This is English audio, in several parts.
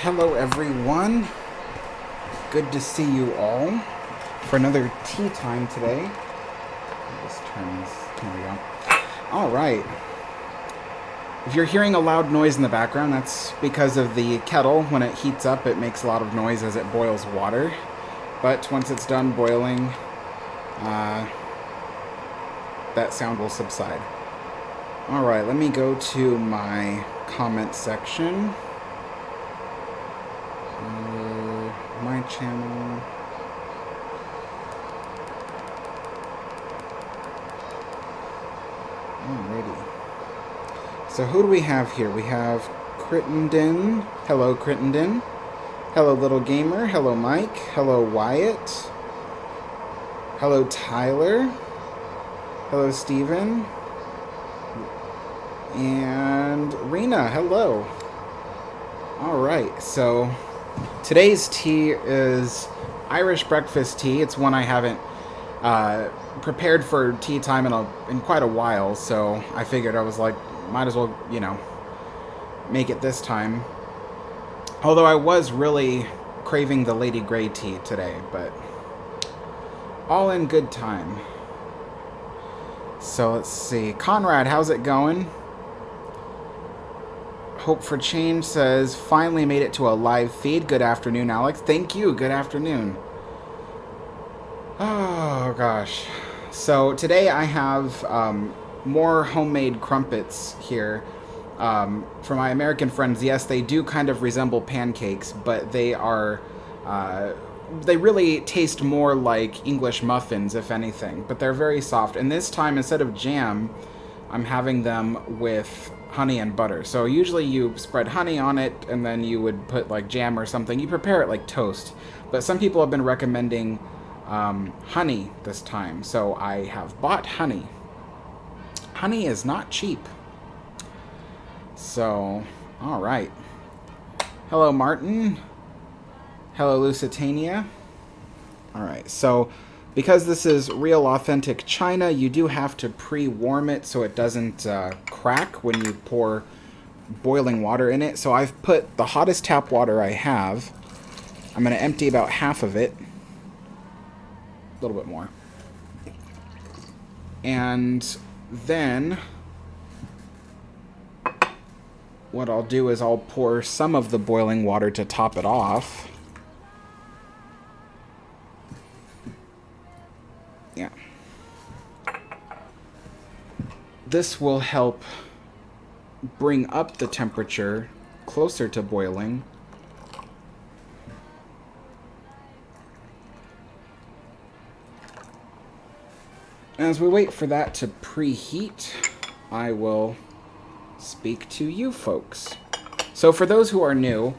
Hello everyone, good to see you all for another tea time today. This turns, here we go. Alright, if you're hearing a loud noise in the background, that's because of the kettle. When it heats up, it makes a lot of noise as it boils water, but once it's done boiling, that sound will subside. Alright, let me go to my comment section. My channel. Alrighty. So who do we have here? We have Crittenden. Hello, Crittenden. Hello, Little Gamer. Hello, Mike. Hello, Wyatt. Hello, Tyler. Hello, Steven. And Rena. Hello. Alright, so today's tea is Irish breakfast tea. It's one I haven't prepared for tea time in quite a while, so I figured I was like, might as well, you know, make it this time. Although I was really craving the Lady Grey tea today, but all in good time. So let's see. Cunard, how's it going? Hope for Change says, finally made it to a live feed. Good afternoon, Alex. Thank you. Good afternoon. Oh, gosh. So today I have more homemade crumpets here for my American friends. Yes, they do kind of resemble pancakes, but they are... they really taste more like English muffins, if anything. But they're very soft. And this time, instead of jam, I'm having them with honey and butter. So usually you spread honey on it and then you would put like jam or something. You prepare it like toast. But some people have been recommending honey this time. So I have bought honey. Honey is not cheap. So, alright. Hello, Martin. Hello, Lusitania. Alright, so because this is real authentic China, you do have to pre-warm it so it doesn't crack when you pour boiling water in it. So I've put the hottest tap water I have. I'm going to empty about half of it. A little bit more. And then what I'll do is I'll pour some of the boiling water to top it off. Yeah. This will help bring up the temperature closer to boiling. As we wait for that to preheat, I will speak to you folks. So for those who are new,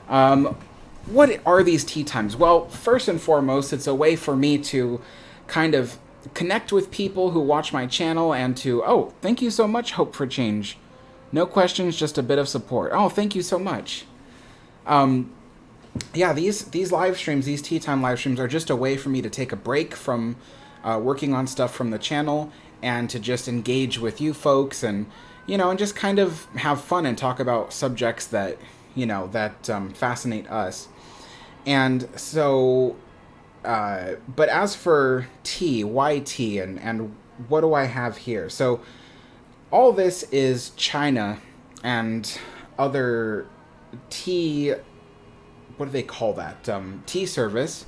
what are these tea times? Well, first and foremost, it's a way for me to kind of connect with people who watch my channel and to, oh, thank you so much, Hope for Change. No questions, just a bit of support. Oh, thank you so much. Yeah, these live streams, these tea time live streams are just a way for me to take a break from working on stuff from the channel and to just engage with you folks and, you know, and just kind of have fun and talk about subjects that, you know, that fascinate us. And so... but as for tea, why tea, and what do I have here? So all this is China and other tea, what do they call that? Tea service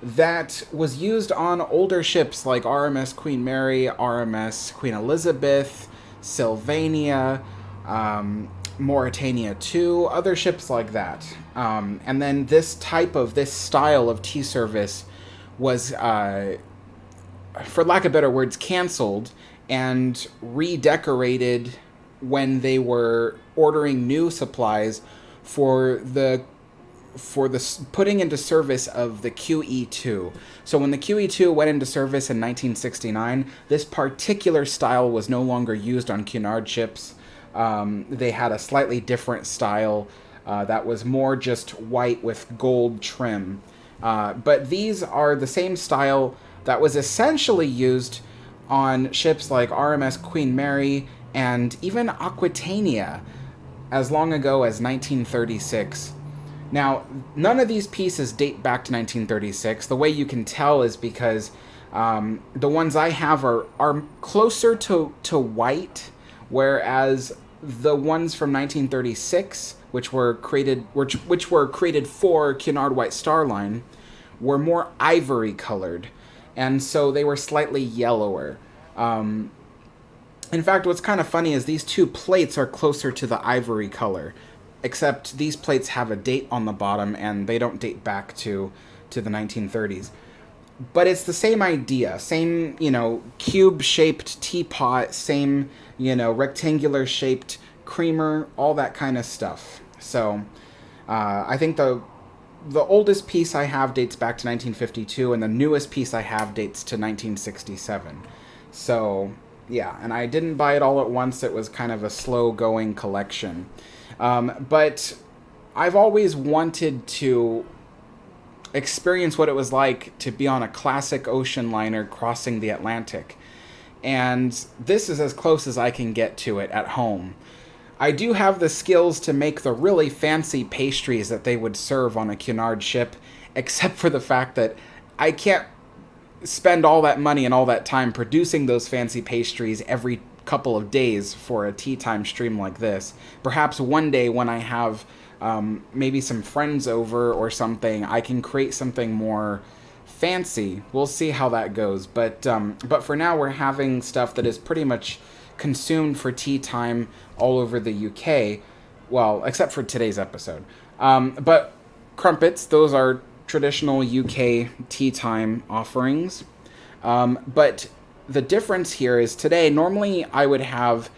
that was used on older ships like RMS Queen Mary, RMS Queen Elizabeth, Sylvania, Mauretania 2, other ships like that. And then this style of tea service was, for lack of better words, canceled and redecorated when they were ordering new supplies for the putting into service of the QE2. So when the QE2 went into service in 1969, this particular style was no longer used on Cunard ships. They had a slightly different style that was more just white with gold trim. But these are the same style that was essentially used on ships like RMS Queen Mary and even Aquitania as long ago as 1936. Now, none of these pieces date back to 1936. The way you can tell is because the ones I have are closer to white, whereas the ones from 1936, which were created for Cunard White Star Line, were more ivory colored, and so they were slightly yellower. In fact, what's kind of funny is these two plates are closer to the ivory color, except these plates have a date on the bottom and they don't date back to the 1930s. But it's the same idea, same, cube-shaped teapot, same, rectangular-shaped creamer, all that kind of stuff. So, I think the oldest piece I have dates back to 1952, and the newest piece I have dates to 1967. So, yeah, and I didn't buy it all at once. It was kind of a slow-going collection. But I've always wanted to experience what it was like to be on a classic ocean liner crossing the Atlantic. And this is as close as I can get to it at home. I do have the skills to make the really fancy pastries that they would serve on a Cunard ship, except for the fact that I can't spend all that money and all that time producing those fancy pastries every couple of days for a tea time stream like this. Perhaps one day when I have maybe some friends over or something, I can create something more fancy. We'll see how that goes. But for now, we're having stuff that is pretty much consumed for tea time all over the UK. Well, except for today's episode. But crumpets, those are traditional UK tea time offerings. But the difference here is today, normally I would have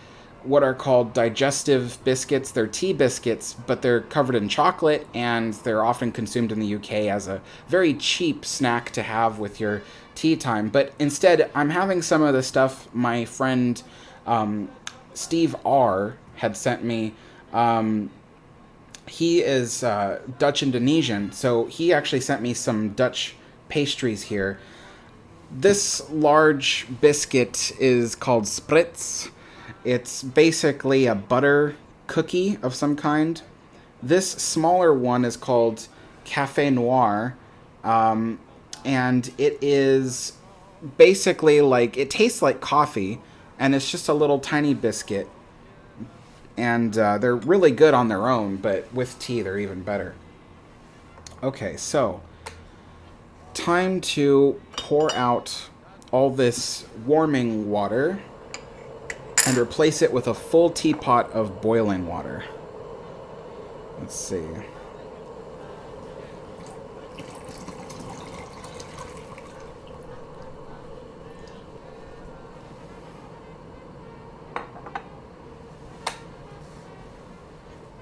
what are called digestive biscuits. They're tea biscuits, but they're covered in chocolate, and they're often consumed in the UK as a very cheap snack to have with your tea time. But instead, I'm having some of the stuff my friend Steve R. had sent me. He is Dutch Indonesian, so he actually sent me some Dutch pastries here. This large biscuit is called Spritz. It's basically a butter cookie of some kind. This smaller one is called Café Noir, and it is basically it tastes like coffee, and it's just a little tiny biscuit. And they're really good on their own, but with tea they're even better. Okay, so time to pour out all this warming water and replace it with a full teapot of boiling water. Let's see.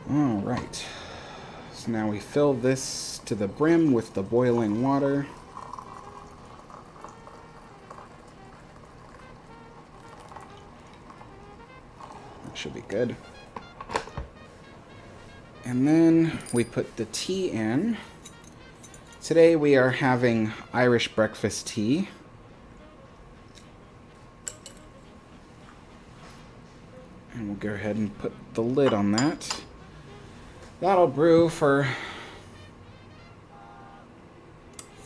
All right. So now we fill this to the brim with the boiling water. That should be good. And then we put the tea in. Today we are having Irish breakfast tea. And we'll go ahead and put the lid on that. That'll brew for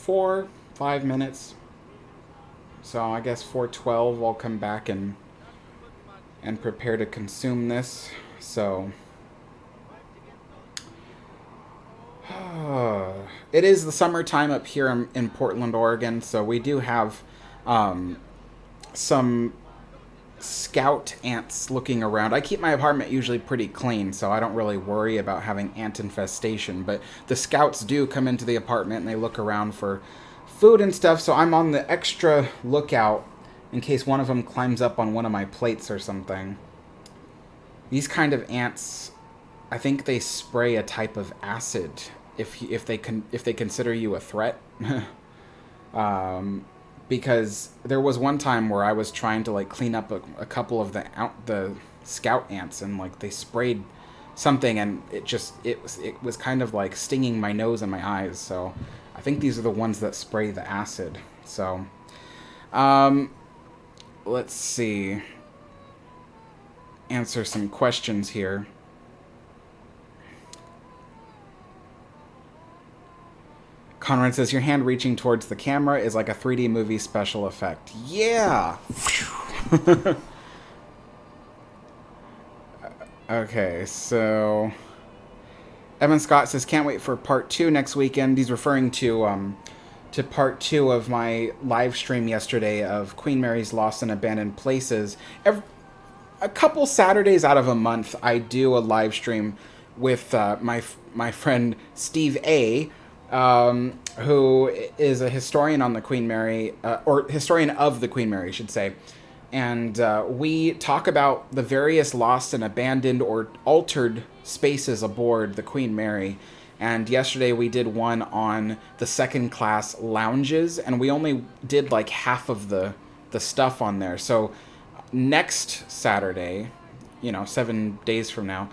4-5 minutes. So I guess 4:12 I'll come back and prepare to consume this. So it is the summertime up here in Portland, Oregon, so we do have some scout ants looking around. I keep my apartment usually pretty clean, so I don't really worry about having ant infestation, but the scouts do come into the apartment and they look around for food and stuff, so I'm on the extra lookout in case one of them climbs up on one of my plates or something. These kind of ants, I think they spray a type of acid if they consider you a threat. Because there was one time where I was trying to clean up a couple of the scout ants, and they sprayed something, and it was kind of stinging my nose and my eyes. So I think these are the ones that spray the acid. So let's see. Answer some questions here. Conrad says, your hand reaching towards the camera is like a 3D movie special effect. Yeah! Okay, so... Evan Scott says, can't wait for part 2 next weekend. He's referring to part 2 of my live stream yesterday of Queen Mary's Lost and Abandoned Places. A couple Saturdays out of a month, I do a live stream with my friend Steve A., who is a historian on the Queen Mary, or historian of the Queen Mary, I should say. And we talk about the various lost and abandoned or altered spaces aboard the Queen Mary. And yesterday we did one on the second class lounges, and we only did like half of the stuff on there. So next Saturday, 7 days from now,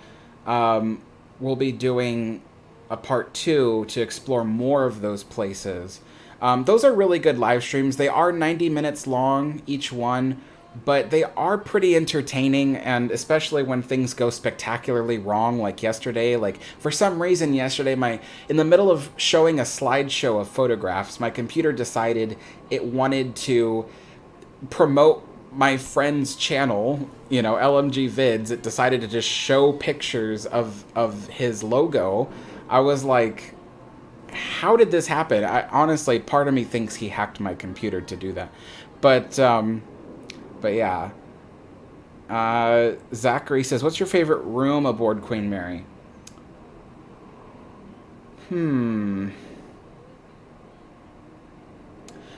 we'll be doing a part 2 to explore more of those places. Those are really good live streams. They are 90 minutes long, each one, but they are pretty entertaining, and especially when things go spectacularly wrong, like yesterday. Like, for some reason yesterday, in the middle of showing a slideshow of photographs, my computer decided it wanted to promote my friend's channel, LMG Vids. It decided to just show pictures of his logo. I was like, how did this happen? Honestly, part of me thinks he hacked my computer to do that. But yeah. Zachary says, what's your favorite room aboard Queen Mary?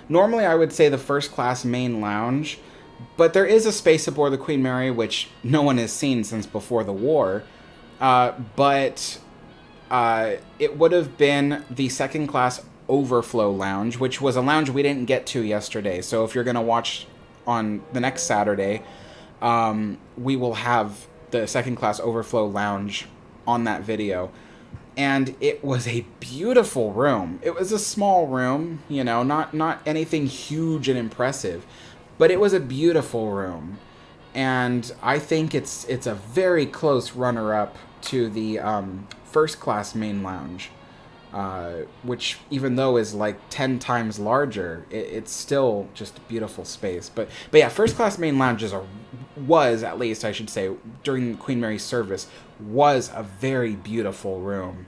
Normally I would say the first class main lounge, but there is a space aboard the Queen Mary which no one has seen since before the war. But it would have been the second class overflow lounge, which was a lounge we didn't get to yesterday. So if you're going to watch on the next Saturday, we will have the second class overflow lounge on that video. And it was a beautiful room. It was a small room, not anything huge and impressive, but it was a beautiful room. And I think it's a very close runner-up to the first class main lounge, which, even though is like 10 times larger, it's still just a beautiful space. But yeah, first class main lounges was, at least I should say, during Queen Mary's service, was a very beautiful room.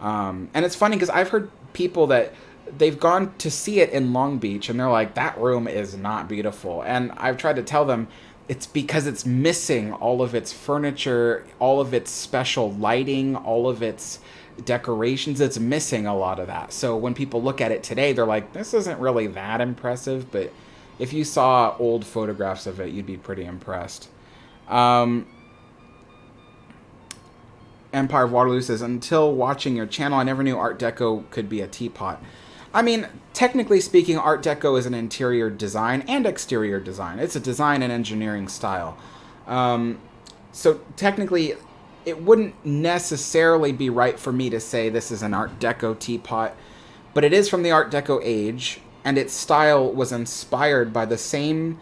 And it's funny because I've heard people that they've gone to see it in Long Beach and they're like, that room is not beautiful. And I've tried to tell them it's because it's missing all of its furniture, all of its special lighting, all of its decorations. It's missing a lot of that. So when people look at it today, they're like, this isn't really that impressive. But if you saw old photographs of it, you'd be pretty impressed. Empire of Waterloo says, until watching your channel, I never knew Art Deco could be a teapot. I mean, technically speaking, Art Deco is an interior design and exterior design. It's a design and engineering style. So technically, it wouldn't necessarily be right for me to say this is an Art Deco teapot, but it is from the Art Deco age, and its style was inspired by the same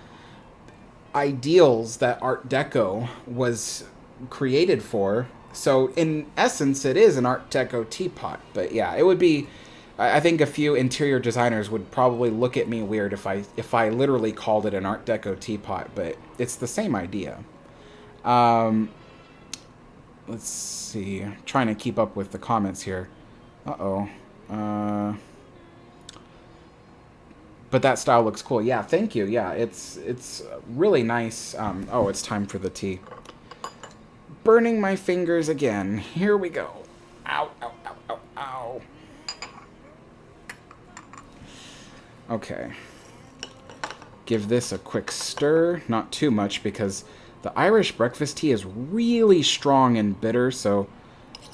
ideals that Art Deco was created for. So in essence, it is an Art Deco teapot. But yeah, it would be, I think a few interior designers would probably look at me weird if I literally called it an Art Deco teapot, but it's the same idea. Let's see, I'm trying to keep up with the comments here. But that style looks cool. Yeah, thank you. Yeah, it's really nice. Oh, it's time for the tea. Burning my fingers again. Here we go. Ow, ow, ow, ow, ow. Okay. Give this a quick stir. Not too much, because the Irish breakfast tea is really strong and bitter, so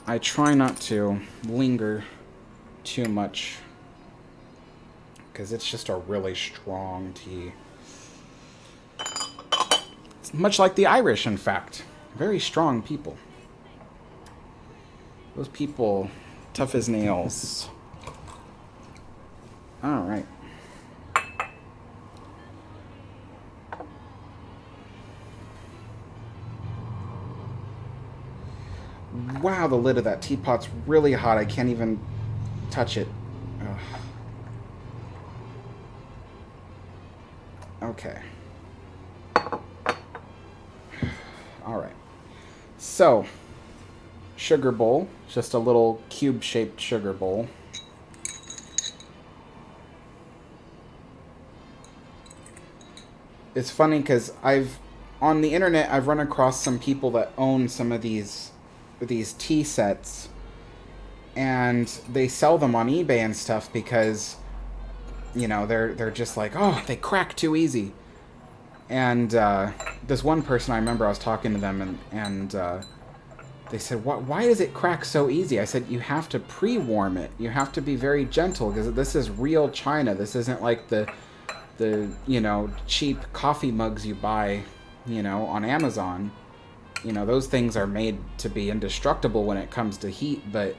I try not to linger too much, because it's just a really strong tea. It's much like the Irish, in fact. Very strong people. Those people, tough as nails. All right. Wow, the lid of that teapot's really hot. I can't even touch it. Ugh. Okay. All right. So, sugar bowl, just a little cube-shaped sugar bowl. It's funny because on the internet I've run across some people that own some of these tea sets, and they sell them on eBay and stuff because, you know, they're just like, oh, they crack too easy. And this one person, I remember I was talking to them, and they said, why does it crack so easy? I said, you have to pre-warm it. You have to be very gentle because this is real china. This isn't like the you know, cheap coffee mugs you buy, you know, on Amazon. You know, those things are made to be indestructible when it comes to heat, but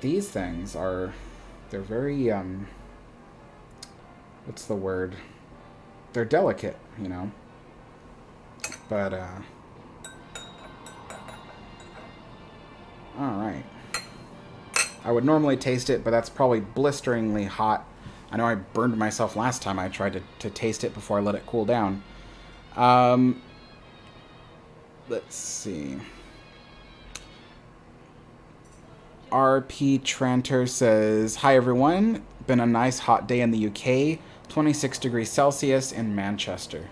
these things are, they're very, what's the word? They're delicate, you know. But, alright. I would normally taste it, but that's probably blisteringly hot. I know I burned myself last time I tried to taste it before I let it cool down. Let's see. RP Tranter says, hi everyone. Been a nice hot day in the UK. 26 degrees Celsius in Manchester.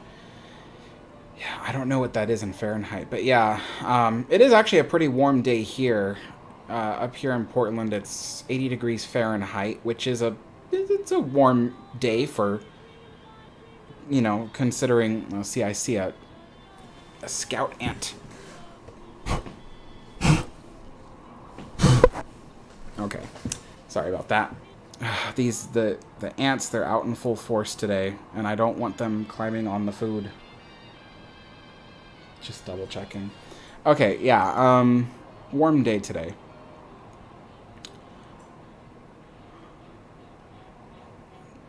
Yeah, I don't know what that is in Fahrenheit, but yeah, it is actually a pretty warm day here. Up here in Portland, it's 80 degrees Fahrenheit, which is it's a warm day for, you know, considering, well, see, I see a scout ant. Okay, sorry about that. The ants, they're out in full force today, and I don't want them climbing on the food. Just double checking. Okay, yeah, warm day today.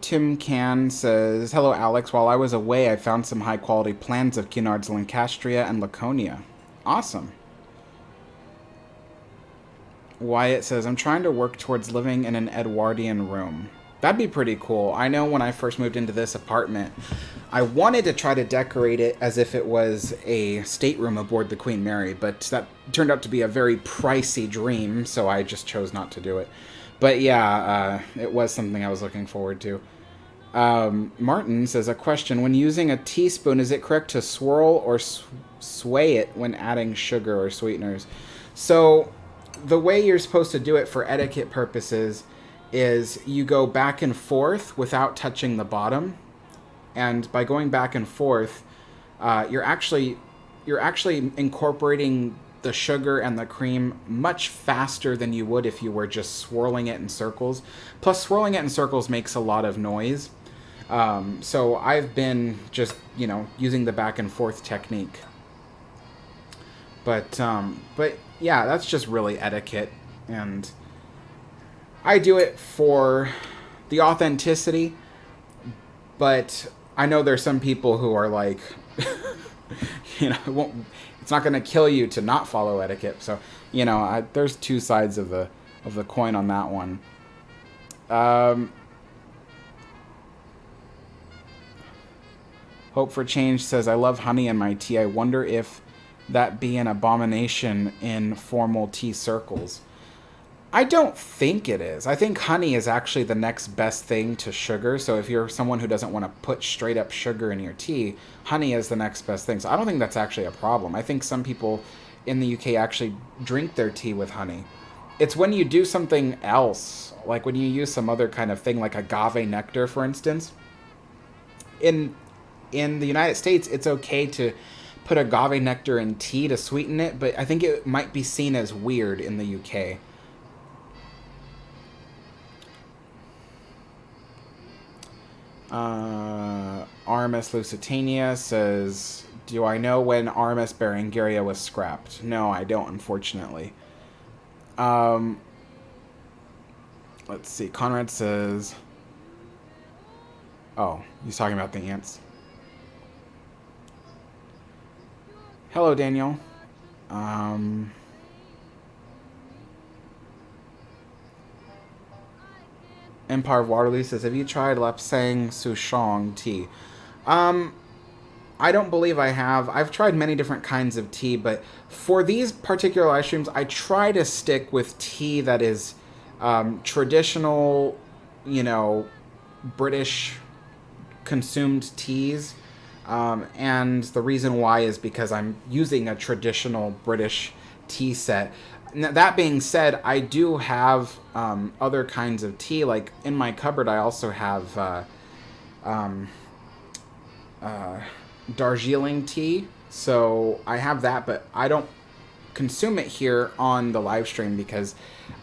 Tim Can says, hello Alex, while I was away I found some high quality plans of Cunard's Lancastria and Laconia. Awesome. Wyatt says, I'm trying to work towards living in an Edwardian room. That'd be pretty cool. I know when I first moved into this apartment, I wanted to try to decorate it as if it was a stateroom aboard the Queen Mary, but that turned out to be a very pricey dream, so I just chose not to do it. But yeah, it was something I was looking forward to. Martin says, a question. When using a teaspoon, is it correct to swirl or sway it when adding sugar or sweeteners? So the way you're supposed to do it for etiquette purposes is you go back and forth without touching the bottom. And by going back and forth, you're actually incorporating the sugar and the cream much faster than you would if you were just swirling it in circles. Plus, swirling it in circles makes a lot of noise. So I've been just, you know, using the back and forth technique. But yeah, that's just really etiquette. And I do it for the authenticity. But I know there's some people who are like, you know, it's not going to kill you to not follow etiquette. So, you know, there's two sides of the coin on that one. Hope for Change says, I love honey in my tea. I wonder if that be an abomination in formal tea circles. I don't think it is. I think honey is actually the next best thing to sugar. So if you're someone who doesn't want to put straight up sugar in your tea, honey is the next best thing. So I don't think that's actually a problem. I think some people in the UK actually drink their tea with honey. It's when you do something else, like when you use some other kind of thing, like agave nectar, for instance. In the United States, it's okay to put agave nectar in tea to sweeten it, but I think it might be seen as weird in the UK. RMS Lusitania says, do I know when RMS Berengaria was scrapped? No, I don't, unfortunately. Let's see. Conrad says, oh, he's talking about the ants. Hello, Daniel. Empire of Waterloo says, have you tried Lapsang Souchong tea? I don't believe I have. I've tried many different kinds of tea, but for these particular live streams, I try to stick with tea that is traditional, you know, British consumed teas. And the reason why is because I'm using a traditional British tea set. Now, that being said, I do have other kinds of tea. Like in my cupboard, I also have Darjeeling tea. So I have that, but I don't consume it here on the live stream because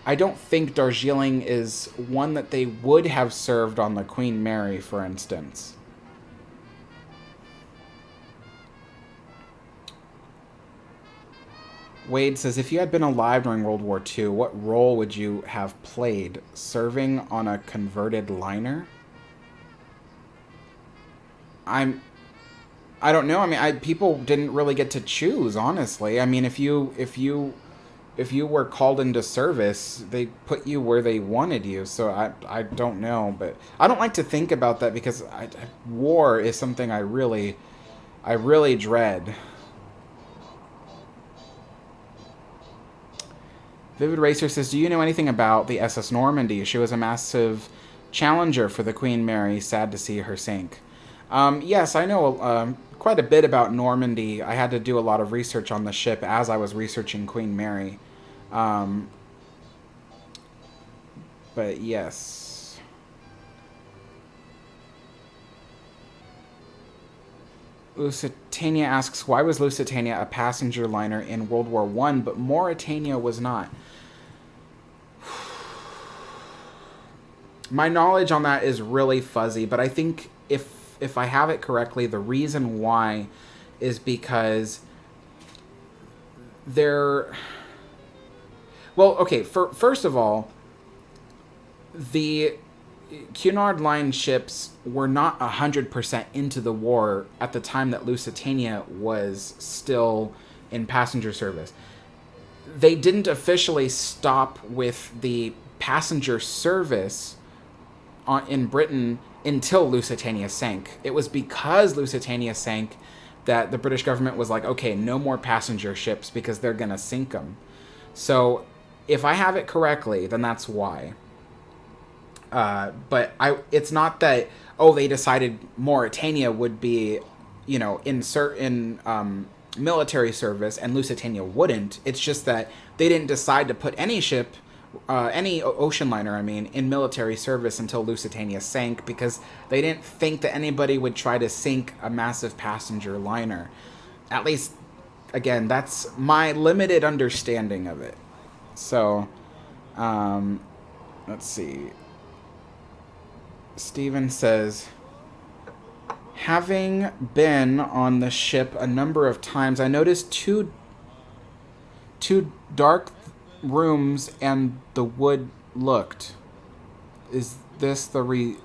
I don't think Darjeeling is one that they would have served on the Queen Mary, for instance. Wade says, if you had been alive during World War II, what role would you have played? Serving on a converted liner? I don't know. I mean, people didn't really get to choose, honestly. I mean, if you were called into service, they put you where they wanted you. So I don't know, but I don't like to think about that because war is something I really dread. Vivid Racer says, do you know anything about the SS Normandy? She was a massive challenger for the Queen Mary. Sad to see her sink. Yes, I know quite a bit about Normandy. I had to do a lot of research on the ship as I was researching Queen Mary. But yes. Lusitania asks, why was Lusitania a passenger liner in World War I, but Mauretania was not? My knowledge on that is really fuzzy, but I think if I have it correctly, the reason why is because they're... Well, okay, first of all, the Cunard line ships were not 100% into the war at the time that Lusitania was still in passenger service. They didn't officially stop with the passenger service in Britain until Lusitania sank. It was because Lusitania sank that the British government was like, okay, no more passenger ships because they're going to sink them. So if I have it correctly, then that's why. But it's not that, they decided Mauretania would be, in military service and Lusitania wouldn't. It's just that they didn't decide to put any ship, any ocean liner, in military service until Lusitania sank because they didn't think that anybody would try to sink a massive passenger liner. At least, again, that's my limited understanding of it. So, let's see. Steven says, having been on the ship a number of times, I noticed two dark rooms and the wood looked. Is this the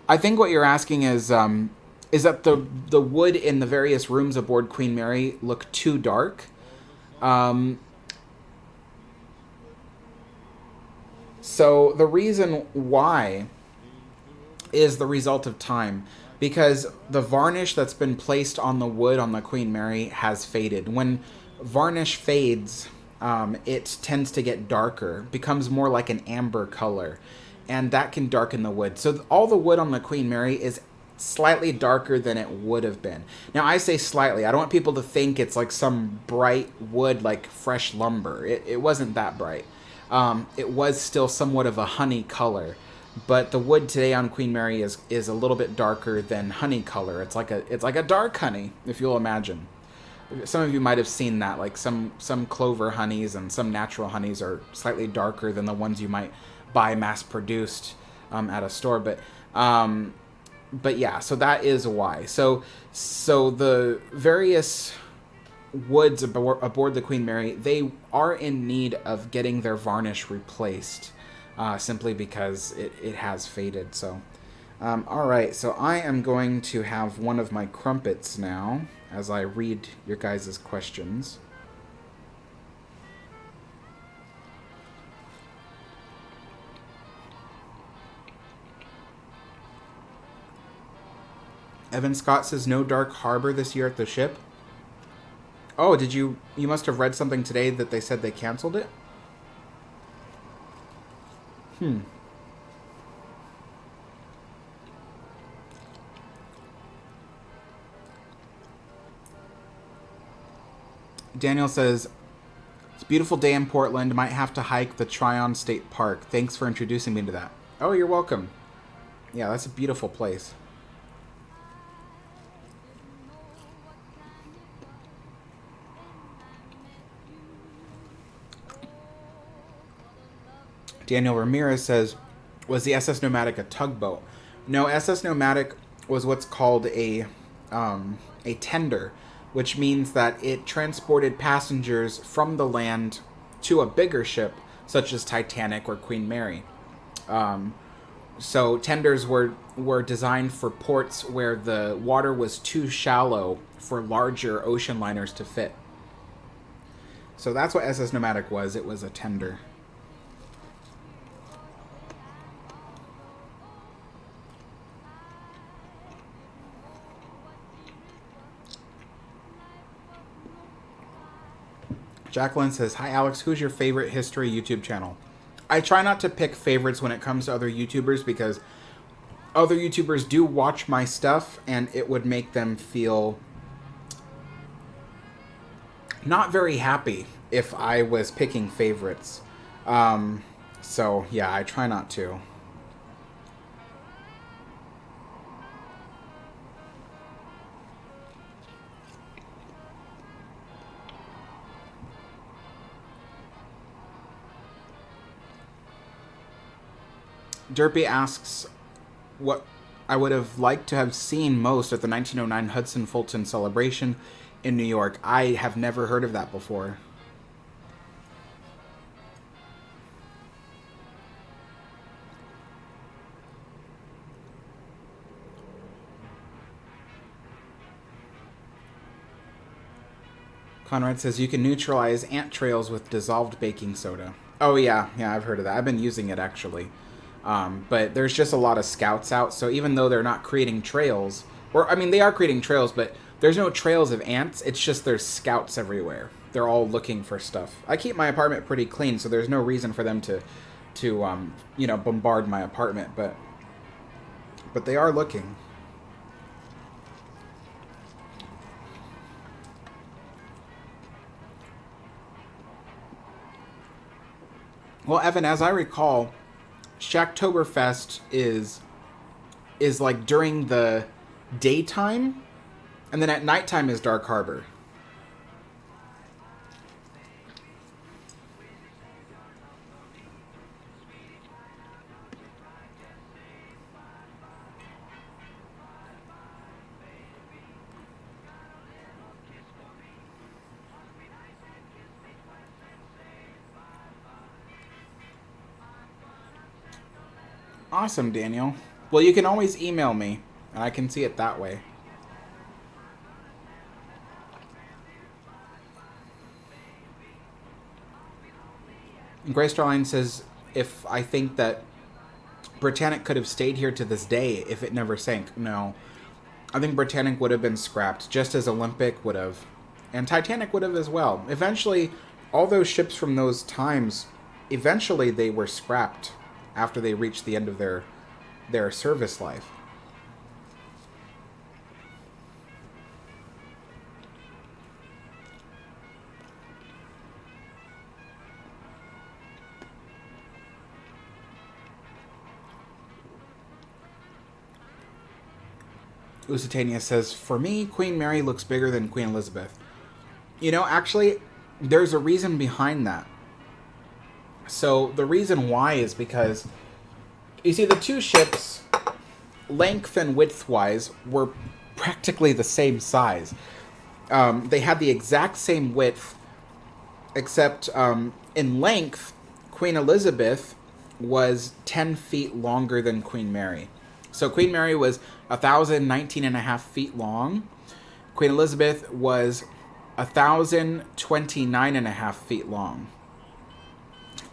I think what you're asking is that the wood in the various rooms aboard Queen Mary look too dark? So the reason why is the result of time, because the varnish that's been placed on the wood on the Queen Mary has faded. When varnish fades, it tends to get darker, becomes more like an amber color, and that can darken the wood. So all the wood on the Queen Mary is slightly darker than it would have been. Now, I say slightly. I don't want people to think it's like some bright wood, like fresh lumber. It wasn't that bright. It was still somewhat of a honey color, but the wood today on Queen Mary is a little bit darker than honey color. It's like a dark honey, if you'll imagine. Some of you might have seen that, like some clover honeys and some natural honeys are slightly darker than the ones you might buy mass produced at a store. But yeah, so that is why. So the various woods aboard the Queen Mary, they are in need of getting their varnish replaced, simply because it has faded. So, all right. So I am going to have one of my crumpets now as I read your guys' questions. Evan Scott says no Dark Harbor this year at the ship. Oh, did you must have read something today that they said they canceled it? Daniel says, it's a beautiful day in Portland. Might have to hike the Tryon State Park. Thanks for introducing me to that. Oh, you're welcome. Yeah, that's a beautiful place. Daniel Ramirez says, was the SS Nomadic a tugboat? No, SS Nomadic was what's called a tender, which means that it transported passengers from the land to a bigger ship, such as Titanic or Queen Mary. So tenders were designed for ports where the water was too shallow for larger ocean liners to fit. So that's what SS Nomadic was. It was a tender. Jacqueline says, hi Alex, who's your favorite history YouTube channel? I try not to pick favorites when it comes to other YouTubers because other YouTubers do watch my stuff and it would make them feel not very happy if I was picking favorites. So yeah, I try not to. Derpy asks what I would have liked to have seen most at the 1909 Hudson Fulton celebration in New York. I have never heard of that before. Conrad says you can neutralize ant trails with dissolved baking soda. Oh yeah, I've heard of that. I've been using it actually. But there's just a lot of scouts out, so even though they're not creating trails, or I mean they are creating trails, but there's no trails of ants, it's just there's scouts everywhere. They're all looking for stuff. I keep my apartment pretty clean, so there's no reason for them to bombard my apartment, but they are looking. Well, Evan, as I recall, Shacktoberfest is like during the daytime, and then at nighttime is Dark Harbor. Awesome, Daniel. Well, you can always email me, and I can see it that way. And Grace Starline says, if I think that Britannic could have stayed here to this day if it never sank. No. I think Britannic would have been scrapped, just as Olympic would have. And Titanic would have as well. Eventually, all those ships from those times, eventually they were scrapped after they reached the end of their service life. Usitania says, for me, Queen Mary looks bigger than Queen Elizabeth. You know, actually, there's a reason behind that. So the reason why is because, you see, the two ships, length and width-wise, were practically the same size. They had the exact same width, except in length, Queen Elizabeth was 10 feet longer than Queen Mary. So Queen Mary was 1,019.5 feet long. Queen Elizabeth was 1,029.5 feet long.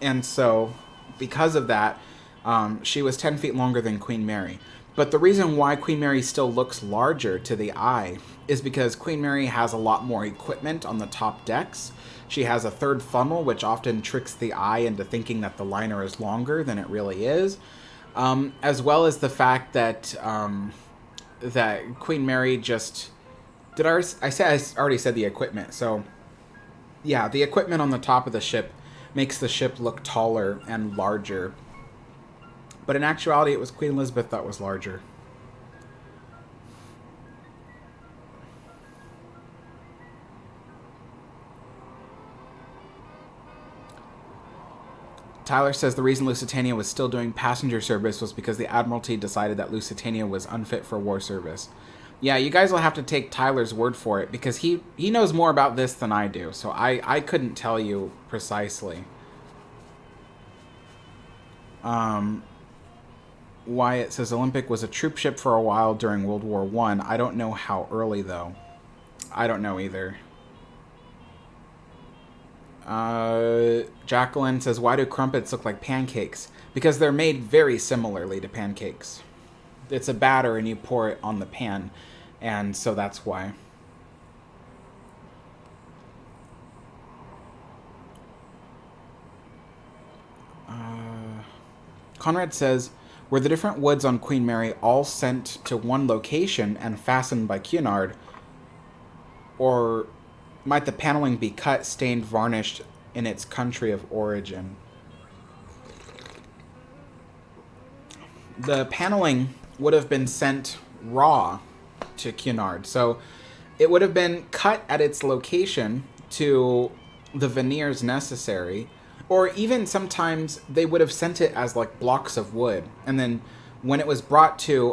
And so, because of that, she was 10 feet longer than Queen Mary. But the reason why Queen Mary still looks larger to the eye is because Queen Mary has a lot more equipment on the top decks. She has a third funnel, which often tricks the eye into thinking that the liner is longer than it really is, as well as the fact that that Queen Mary just I already said the equipment. So yeah, the equipment on the top of the ship makes the ship look taller and larger. But in actuality, it was Queen Elizabeth that was larger. Tyler says the reason Lusitania was still doing passenger service was because the Admiralty decided that Lusitania was unfit for war service. Yeah, you guys will have to take Tyler's word for it, because he knows more about this than I do, so I couldn't tell you precisely. Wyatt says Olympic was a troop ship for a while during World War I. I don't know how early, though. I don't know either. Jacqueline says, why do crumpets look like pancakes? Because they're made very similarly to pancakes. It's a batter and you pour it on the pan, and so that's why. Conrad says, were the different woods on Queen Mary all sent to one location and fastened by Cunard? Or might the paneling be cut, stained, varnished in its country of origin? The paneling would have been sent raw to Cunard. So it would have been cut at its location to the veneers necessary. Or even sometimes they would have sent it as like blocks of wood. And then when it was brought to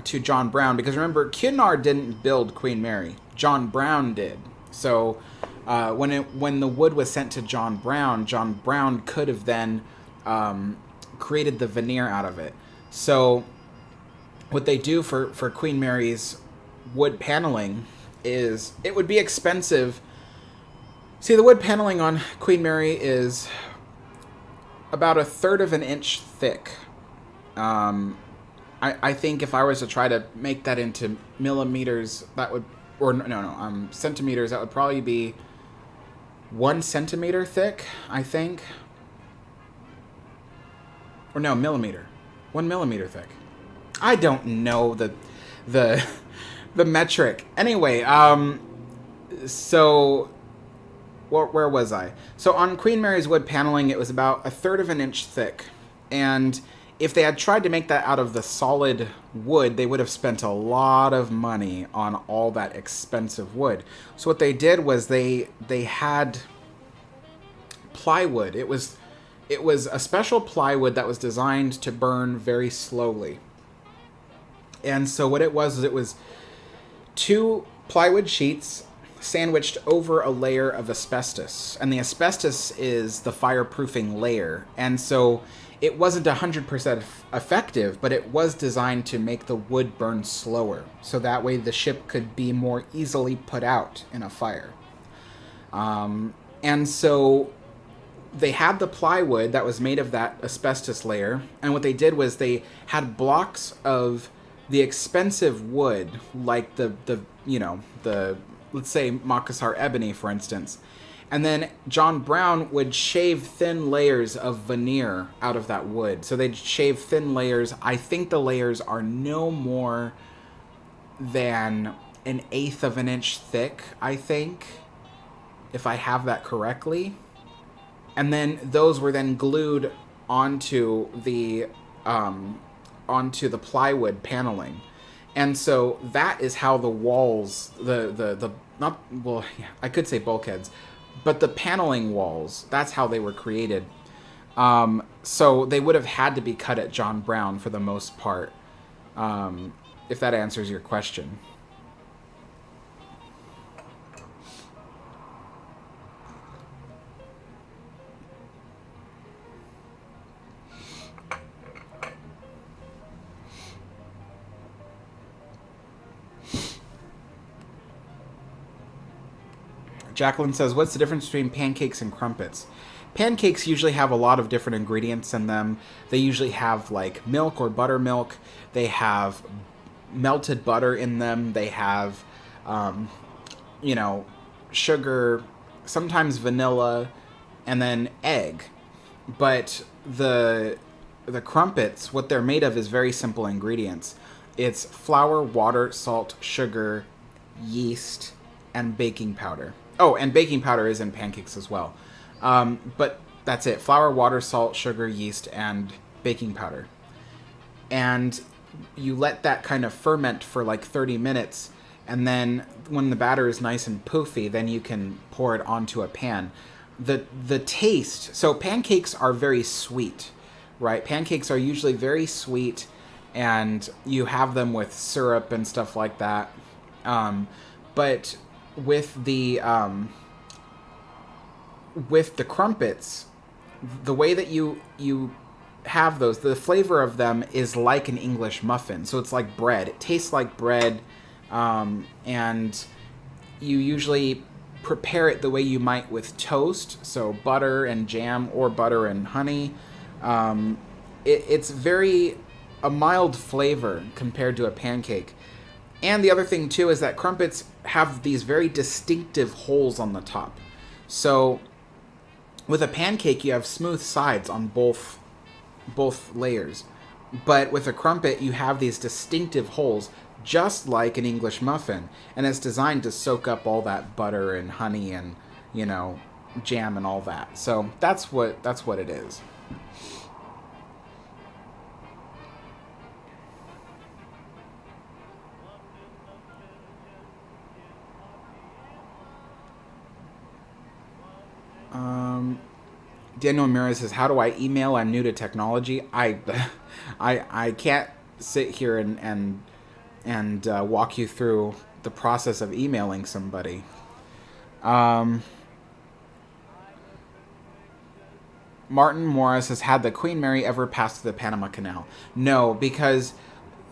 John Brown, because remember, Cunard didn't build Queen Mary. John Brown did. So when the wood was sent to John Brown could have then created the veneer out of it. So what they do for Queen Mary's wood paneling is, it would be expensive. See, the wood paneling on Queen Mary is about 1/3 of an inch thick. I think if I was to try to make that into millimeters, that would, or no, centimeters, that would probably be 1 centimeter thick, I think. Or no, millimeter. 1 millimeter thick. I don't know the metric. Anyway, so where was I? So on Queen Mary's wood paneling, it was about 1/3 of an inch thick. And if they had tried to make that out of the solid wood, they would have spent a lot of money on all that expensive wood. So what they did was they had plywood. It was a special plywood that was designed to burn very slowly. And so what it was 2 plywood sheets sandwiched over a layer of asbestos. And the asbestos is the fireproofing layer. And so it wasn't 100% effective, but it was designed to make the wood burn slower. So that way the ship could be more easily put out in a fire. And so they had the plywood that was made of that asbestos layer. And what they did was they had blocks of the expensive wood, like the let's say Makassar ebony, for instance. And then John Brown would shave thin layers of veneer out of that wood. So they'd shave thin layers. I think the layers are no more than 1/8 of an inch thick, I think, if I have that correctly. And then those were then glued onto the plywood paneling. And so that is how the walls, I could say bulkheads, but the paneling walls, that's how they were created. So they would have had to be cut at John Brown for the most part, if that answers your question. Jacqueline says, what's the difference between pancakes and crumpets? pancakes usually have a lot of different ingredients in them. They usually have like milk or buttermilk. They have melted butter in them. They have, you know, sugar, sometimes vanilla, and then egg. But the crumpets, what they're made of is very simple ingredients. It's flour, water, salt, sugar, yeast, and baking powder. Oh, and baking powder is in pancakes as well. But that's it. Flour, water, salt, sugar, yeast, and baking powder. And you let that kind of ferment for like 30 minutes. And then when the batter is nice and poofy, then you can pour it onto a pan. The taste, so pancakes are very sweet, right? Pancakes are usually very sweet, and you have them with syrup and stuff like that. But with the crumpets, the way that you have those, the flavor of them is like an English muffin. So it's like bread. It tastes like bread, and you usually prepare it the way you might with toast, so butter and jam or butter and honey. It's very a mild flavor compared to a pancake. And the other thing too is that crumpets have these very distinctive holes on the top. So with a pancake, you have smooth sides on both layers. But with a crumpet, you have these distinctive holes, just like an English muffin. And it's designed to soak up all that butter and honey and, you know, jam and all that. So that's what it is. Daniel Ramirez says, "How do I email? I'm new to technology." I can't sit here and walk you through the process of emailing somebody. Martin Morris says, "Had the Queen Mary ever passed the Panama Canal?" No, because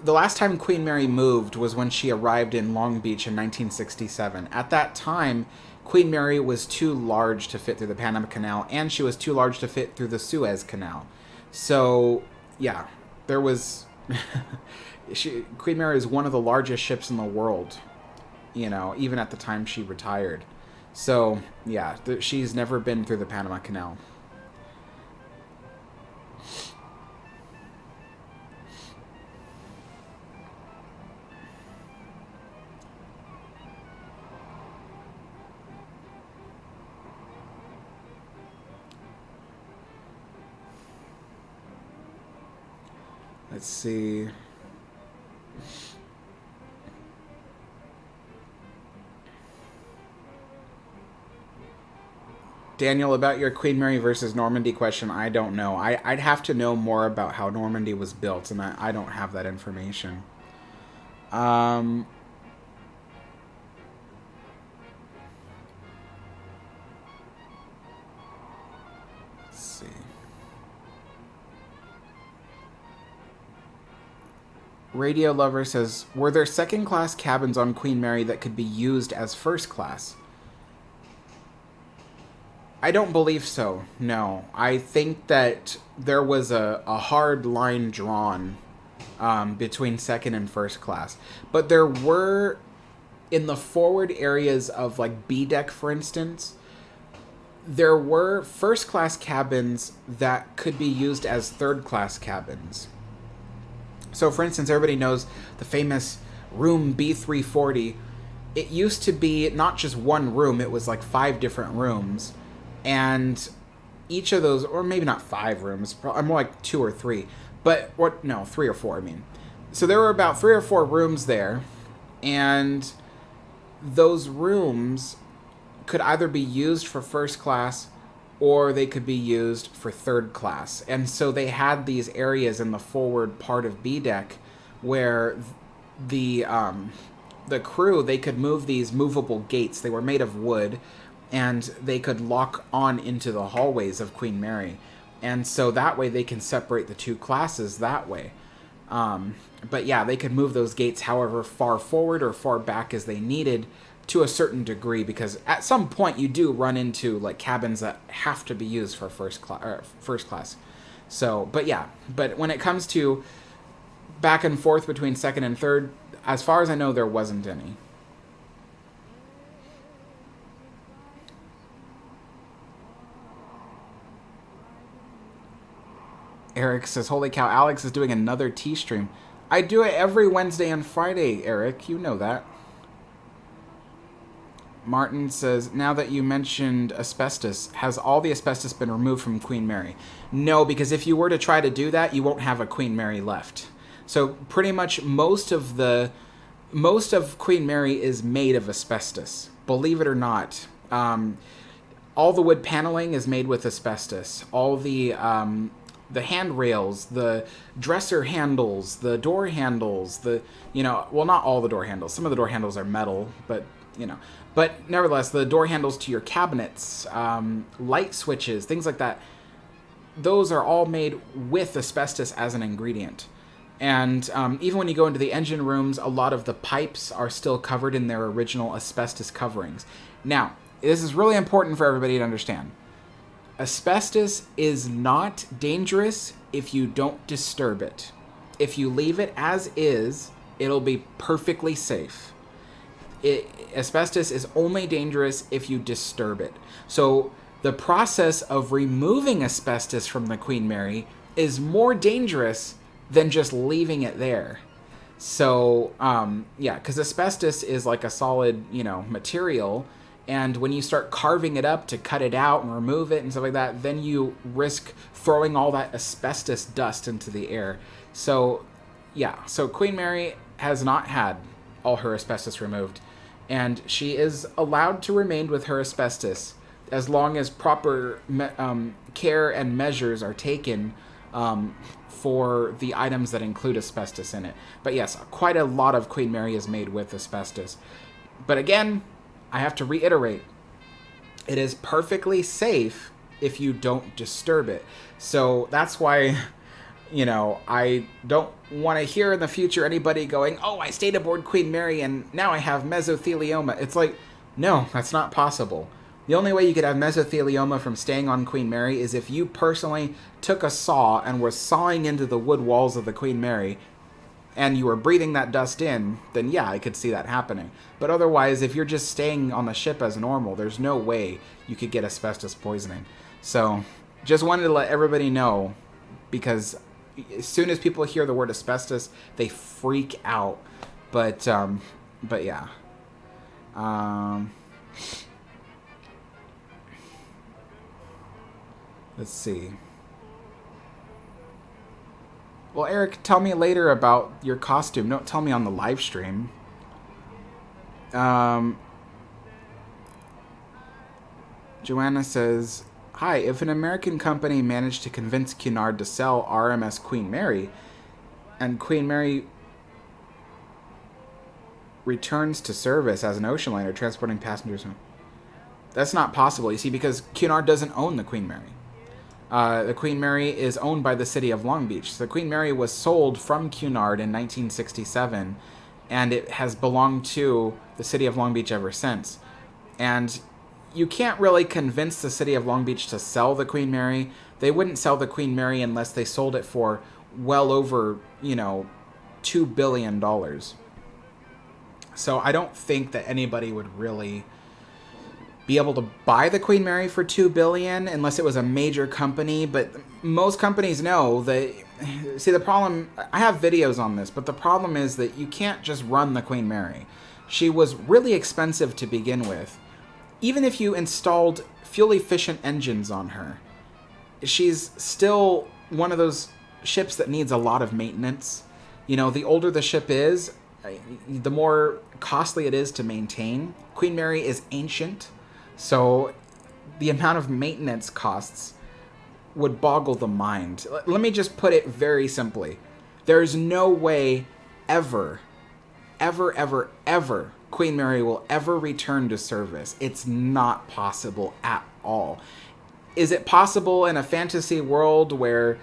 the last time Queen Mary moved was when she arrived in Long Beach in 1967. At that time, Queen Mary was too large to fit through the Panama Canal, and she was too large to fit through the Suez Canal. So, yeah, there was... Queen Mary is one of the largest ships in the world, you know, even at the time she retired. So, yeah, she's never been through the Panama Canal. Let's see. Daniel, about your Queen Mary versus Normandy question, I don't know. I'd have to know more about how Normandy was built, and I don't have that information. Let's see. Radio Lover says, "Were there second-class cabins on Queen Mary that could be used as first class?" I don't believe so, no. I think that there was a hard line drawn between second and first class. But there were, in the forward areas of like B deck, for instance, there were first-class cabins that could be used as third-class cabins. So, for instance, everybody knows the famous room B340. It used to be not just one room, it was like 5 different rooms. And each of those, or maybe not 5 rooms, more like 2 or 3. But, what? No, 3 or 4, I mean. So there were about 3 or 4 rooms there. And those rooms could either be used for first class or they could be used for third class. And so they had these areas in the forward part of B deck where the crew, they could move these movable gates. They were made of wood, and they could lock on into the hallways of Queen Mary. And so that way they can separate the 2 classes that way. But yeah, they could move those gates however far forward or far back as they needed to a certain degree, because at some point you do run into like cabins that have to be used for first class. So, but yeah, but when it comes to back and forth between second and third, as far as I know, there wasn't any. Eric says, holy cow, Alex is doing another tea stream. I do it every Wednesday and Friday, Eric. You know that. Martin says, now that you mentioned asbestos, has all the asbestos been removed from Queen Mary? No, because if you were to try to do that, you won't have a Queen Mary left. So pretty much most of Queen Mary is made of asbestos. Believe it or not. All the wood paneling is made with asbestos. All the handrails, the dresser handles, the door handles, well, not all the door handles. Some of the door handles are metal, but, But nevertheless, the door handles to your cabinets, light switches, things like that, those are all made with asbestos as an ingredient. And even when you go into the engine rooms, a lot of the pipes are still covered in their original asbestos coverings. Now, this is really important for everybody to understand. Asbestos is not dangerous if you don't disturb it. If you leave it as is, it'll be perfectly safe. Asbestos is only dangerous if you disturb it. So the process of removing asbestos from the Queen Mary is more dangerous than just leaving it there. So, yeah, because asbestos is like a solid, material, and when you start carving it up to cut it out and remove it and stuff like that, then you risk throwing all that asbestos dust into the air. So, yeah, so Queen Mary has not had all her asbestos removed, and she is allowed to remain with her asbestos as long as proper care and measures are taken for the items that include asbestos in it. But yes, quite a lot of Queen Mary is made with asbestos. But again, I have to reiterate, it is perfectly safe if you don't disturb it. So that's why, I don't want to hear in the future anybody going, oh, I stayed aboard Queen Mary and now I have mesothelioma. It's like, no, that's not possible. The only way you could have mesothelioma from staying on Queen Mary is if you personally took a saw and were sawing into the wood walls of the Queen Mary and you were breathing that dust in, then yeah, I could see that happening. But otherwise, if you're just staying on the ship as normal, there's no way you could get asbestos poisoning. So just wanted to let everybody know, because as soon as people hear the word asbestos, they freak out. But yeah. Let's see. Well, Eric, tell me later about your costume. Don't tell me on the live stream. Joanna says, hi, if an American company managed to convince Cunard to sell RMS Queen Mary, and Queen Mary returns to service as an ocean liner transporting passengers, that's not possible, you see, because Cunard doesn't own the Queen Mary. The Queen Mary is owned by the city of Long Beach. The Queen Mary was sold from Cunard in 1967, and it has belonged to the city of Long Beach ever since. And you can't really convince the city of Long Beach to sell the Queen Mary. They wouldn't sell the Queen Mary unless they sold it for well over, $2 billion. So I don't think that anybody would really be able to buy the Queen Mary for $2 billion unless it was a major company. But most companies know that. See, the problem, I have videos on this, but the problem is that you can't just run the Queen Mary. She was really expensive to begin with. Even if you installed fuel-efficient engines on her, she's still one of those ships that needs a lot of maintenance. The older the ship is, the more costly it is to maintain. Queen Mary is ancient, so the amount of maintenance costs would boggle the mind. Let me just put it very simply. There's no way ever Queen Mary will ever return to service. It's not possible at all. Is it possible in a fantasy world where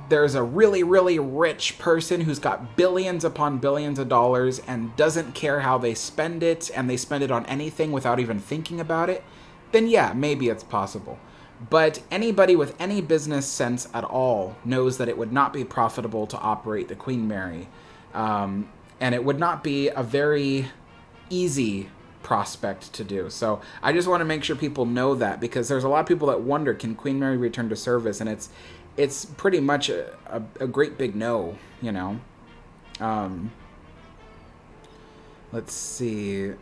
there's a really, really rich person who's got billions upon billions of dollars and doesn't care how they spend it, and they spend it on anything without even thinking about it, then yeah, maybe it's possible. But anybody with any business sense at all knows that it would not be profitable to operate the Queen Mary. And it would not be a very easy prospect to do. So I just want to make sure people know that, because there's a lot of people that wonder, can Queen Mary return to service? And it's pretty much a great big no, you know. Let's see.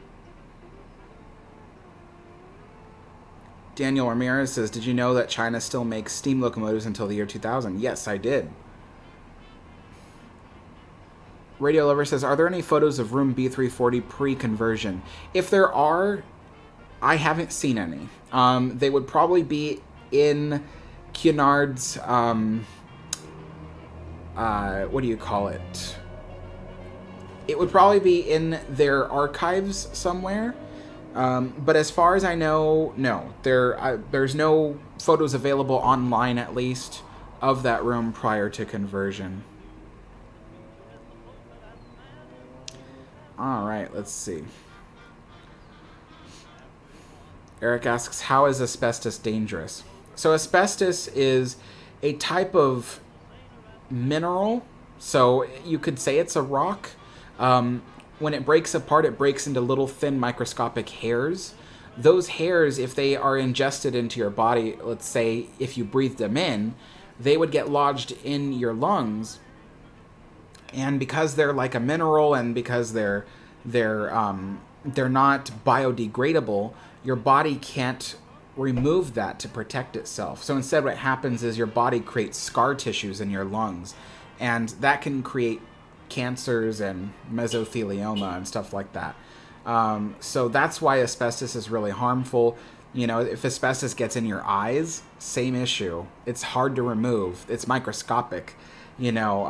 Daniel Ramirez says, did you know that China still makes steam locomotives until the year 2000? Yes, I did. Radio Lover says, are there any photos of room B340 pre-conversion? If there are, I haven't seen any. They would probably be in Cunard's, what do you call it? It would probably be in their archives somewhere. But as far as I know, no. There's no photos available online, at least, of that room prior to conversion. All right, let's see. Eric asks, how is asbestos dangerous? So asbestos is a type of mineral. So you could say it's a rock. When it breaks apart, it breaks into little thin microscopic hairs. Those hairs, if they are ingested into your body, let's say if you breathe them in, they would get lodged in your lungs. And because they're like a mineral, and because they're not biodegradable, your body can't remove that to protect itself. So instead what happens is your body creates scar tissues in your lungs, and that can create cancers and mesothelioma and stuff like that. So that's why asbestos is really harmful. You know, if asbestos gets in your eyes, same issue. It's hard to remove. It's microscopic, you know,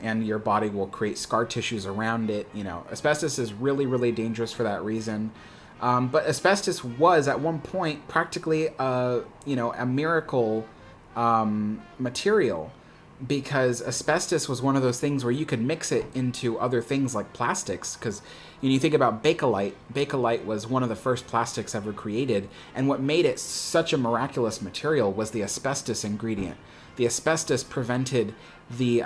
and your body will create scar tissues around it. You know, asbestos is really, really dangerous for that reason. But asbestos was at one point practically a miracle material, because asbestos was one of those things where you could mix it into other things like plastics. Because you think about Bakelite. Bakelite was one of the first plastics ever created, and what made it such a miraculous material was the asbestos ingredient. The asbestos prevented the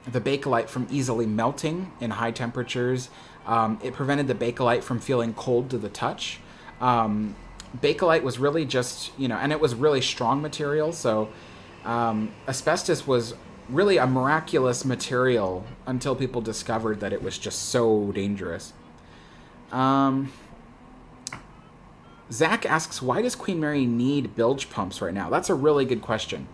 Bakelite from easily melting in high temperatures. It prevented the Bakelite from feeling cold to the touch. Bakelite was really just, and it was really strong material, so asbestos was really a miraculous material until people discovered that it was just so dangerous. Zach asks, why does Queen Mary need bilge pumps right now? That's a really good question.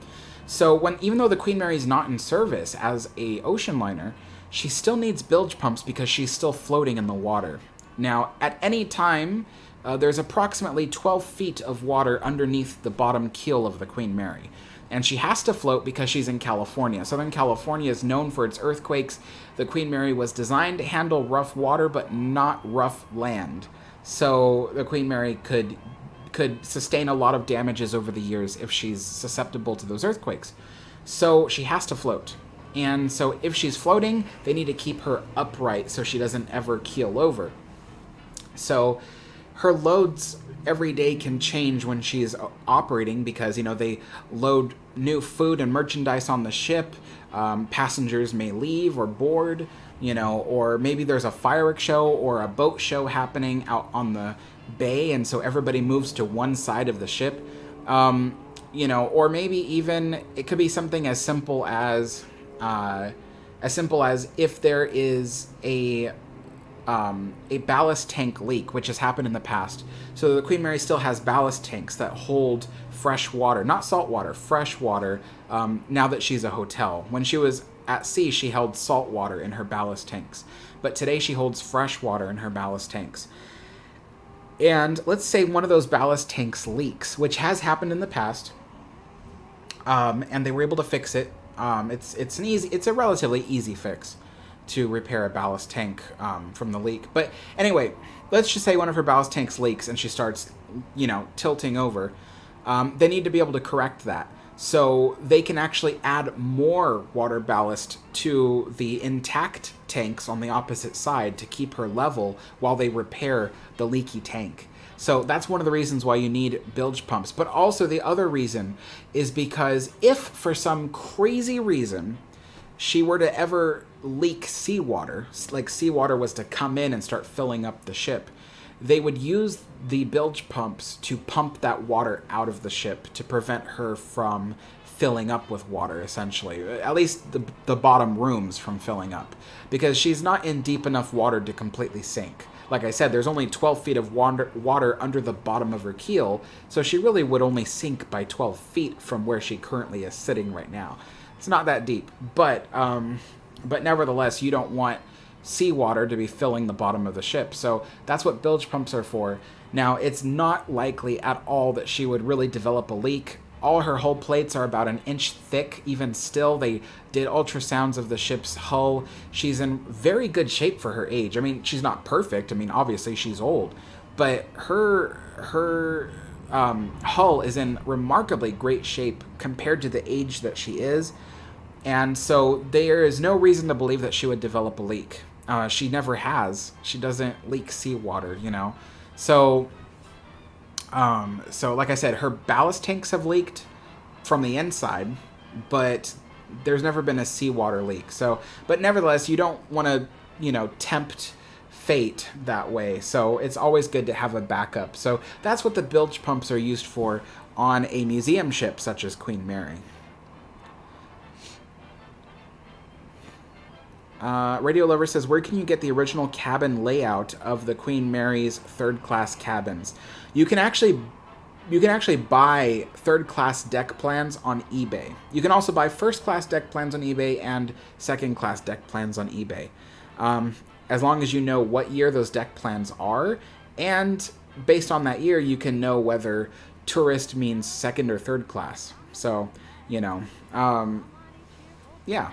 So even though the Queen Mary is not in service as a ocean liner, she still needs bilge pumps because she's still floating in the water. Now, at any time, there's approximately 12 feet of water underneath the bottom keel of the Queen Mary. And she has to float because she's in California. Southern California is known for its earthquakes. The Queen Mary was designed to handle rough water, but not rough land. So the Queen Mary could sustain a lot of damages over the years if she's susceptible to those earthquakes. So she has to float. And so if she's floating, they need to keep her upright so she doesn't ever keel over. So her loads every day can change when she's operating, because they load new food and merchandise on the ship. Passengers may leave or board, or maybe there's a fireworks show or a boat show happening out on the bay, and so everybody moves to one side of the ship. Or maybe even it could be something as simple as if there is a ballast tank leak, which has happened in the past. So the Queen Mary still has ballast tanks that hold fresh water, not salt water, fresh water, now that she's a hotel. When she was at sea, she held salt water in her ballast tanks. But today she holds fresh water in her ballast tanks. And let's say one of those ballast tanks leaks, which has happened in the past, and they were able to fix it. It's a relatively easy fix to repair a ballast tank from the leak. But anyway, let's just say one of her ballast tanks leaks and she starts, tilting over. They need to be able to correct that. So they can actually add more water ballast to the intact tanks on the opposite side to keep her level while they repair the leaky tank. So that's one of the reasons why you need bilge pumps. But also the other reason is because if for some crazy reason she were to ever leak seawater, like seawater was to come in and start filling up the ship, they would use the bilge pumps to pump that water out of the ship to prevent her from filling up with water, essentially. At least the bottom rooms from filling up. Because she's not in deep enough water to completely sink. Like I said, there's only 12 feet of water under the bottom of her keel, so she really would only sink by 12 feet from where she currently is sitting right now. It's not that deep, but nevertheless, you don't want seawater to be filling the bottom of the ship. So that's what bilge pumps are for. Now, it's not likely at all that she would really develop a leak. All her hull plates are about an inch thick. Even still, they did ultrasounds of the ship's hull. She's in very good shape for her age. I mean, she's not perfect. I mean, obviously she's old, but her hull is in remarkably great shape compared to the age that she is. And so there is no reason to believe that she would develop a leak. She never has. She doesn't leak seawater, you know. So like I said, her ballast tanks have leaked from the inside, but there's never been a seawater leak. So, but nevertheless, you don't want to, you know, tempt fate that way. So it's always good to have a backup. So that's what the bilge pumps are used for on a museum ship such as Queen Mary. Radio Lover says, where can you get the original cabin layout of the Queen Mary's third-class cabins? You can actually buy third-class deck plans on eBay. You can also buy first-class deck plans on eBay and second-class deck plans on eBay. As long as you know what year those deck plans are, and based on that year, you can know whether tourist means second or third class. So, you know, yeah.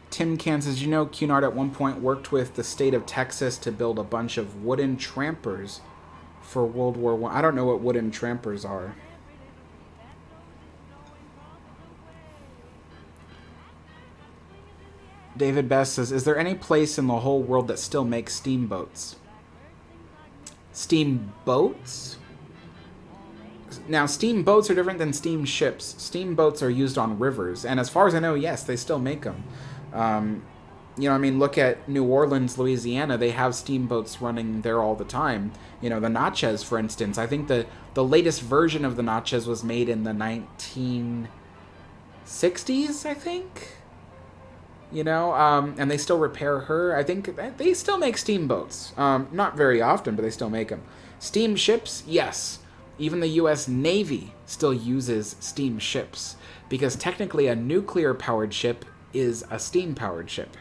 Tim Can says, you know, Cunard at one point worked with the state of Texas to build a bunch of wooden trampers for World War I. I don't know what wooden trampers are. David Best says, is there any place in the whole world that still makes steamboats? Steamboats? Now, steamboats are different than steamships. Steamboats are used on rivers, and as far as I know, yes, they still make them. You know, I mean, look at New Orleans, Louisiana. They have steamboats running there all the time. You know, the Natchez, for instance. I think the latest version of the Natchez was made in the 1960s, I think. You know, and they still repair her. I think they still make steamboats. Not very often, but they still make them. Steamships, yes. Even the U.S. Navy still uses steamships, because technically a nuclear-powered ship is a steam-powered ship.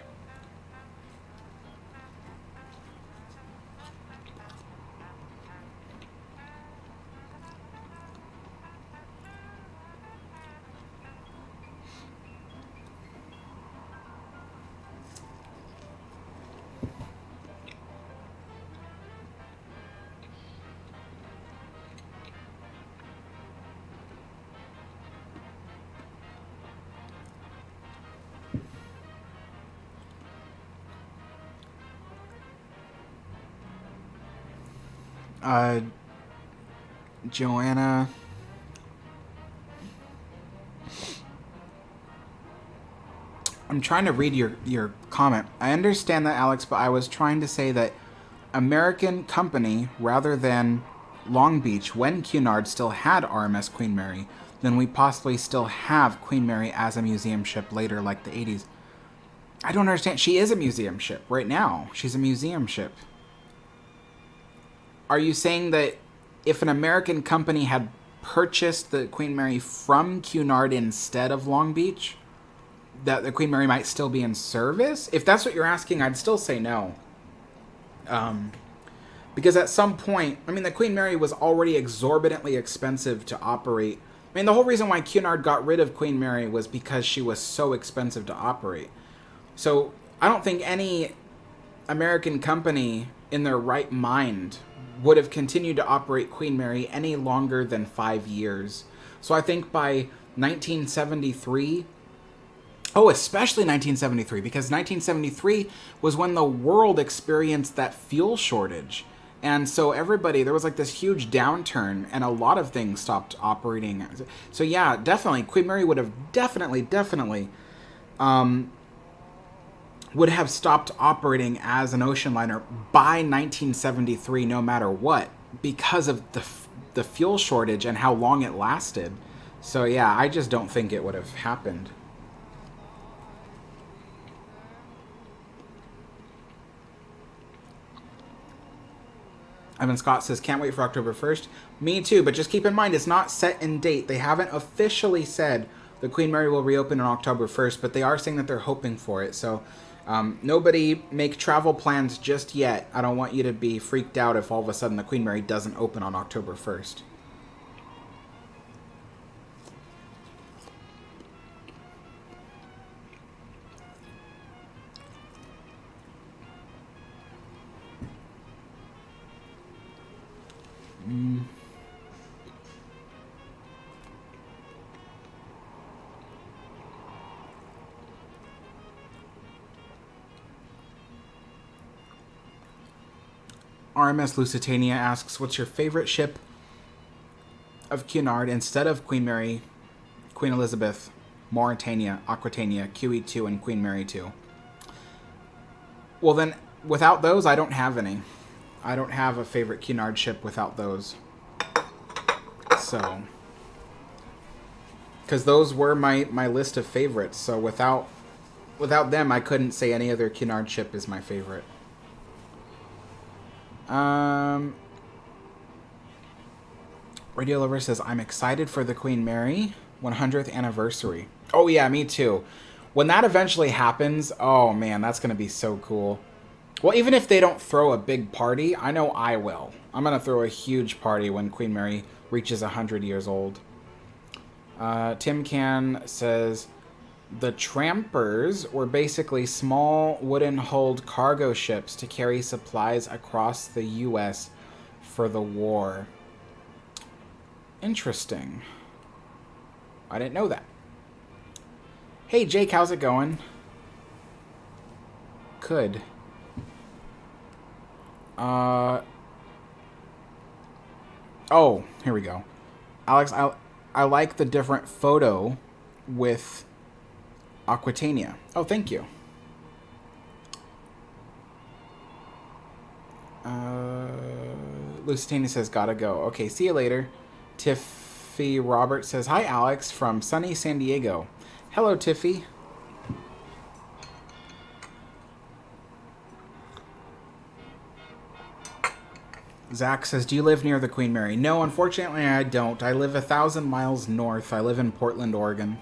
Joanna. I'm trying to read your comment. I understand that, Alex, but I was trying to say that American company rather than Long Beach, when Cunard still had RMS Queen Mary, then we possibly still have Queen Mary as a museum ship later, like the 80s. I don't understand. She is a museum ship right now. She's a museum ship. Are you saying that if an American company had purchased the Queen Mary from Cunard instead of Long Beach, that the Queen Mary might still be in service? If that's what you're asking, I'd still say no. Because at some point, I mean, the Queen Mary was already exorbitantly expensive to operate. I mean, the whole reason why Cunard got rid of Queen Mary was because she was so expensive to operate. So I don't think any American company in their right mind would have continued to operate Queen Mary any longer than 5 years. So I think by 1973, oh, especially 1973, because 1973 was when the world experienced that fuel shortage. And so everybody, there was like this huge downturn and a lot of things stopped operating. So yeah, definitely, Queen Mary would have definitely would have stopped operating as an ocean liner by 1973, no matter what, because of the fuel shortage and how long it lasted. So yeah, I just don't think it would have happened. Evan Scott says, can't wait for October 1st. Me too, but just keep in mind, it's not set in date. They haven't officially said the Queen Mary will reopen on October 1st, but they are saying that they're hoping for it. So nobody make travel plans just yet. I don't want you to be freaked out if all of a sudden the Queen Mary doesn't open on October 1st. RMS Lusitania asks, what's your favorite ship of Cunard instead of Queen Mary, Queen Elizabeth, Mauretania, Aquitania, QE2, and Queen Mary 2? Well then, without those, I don't have any. I don't have a favorite Cunard ship without those. So, because those were my list of favorites. So without them, I couldn't say any other Cunard ship is my favorite. Radio Lover says, I'm excited for the Queen Mary 100th anniversary. Oh yeah, me too. When that eventually happens, oh man, that's going to be so cool. Well, even if they don't throw a big party, I know I will. I'm going to throw a huge party when Queen Mary reaches 100 years old. Tim Can says, the trampers were basically small wooden-hulled cargo ships to carry supplies across the U.S. for the war. Interesting. I didn't know that. Hey, Jake, how's it going? Good. Oh, here we go. Alex, I like the different photo with Aquitania. Oh, thank you. Lusitania says, gotta go. Okay, see you later. Tiffy Robert says, hi, Alex, from sunny San Diego. Hello, Tiffy. Zach says, do you live near the Queen Mary? No, unfortunately, I don't. I live 1,000 miles north. I live in Portland, Oregon.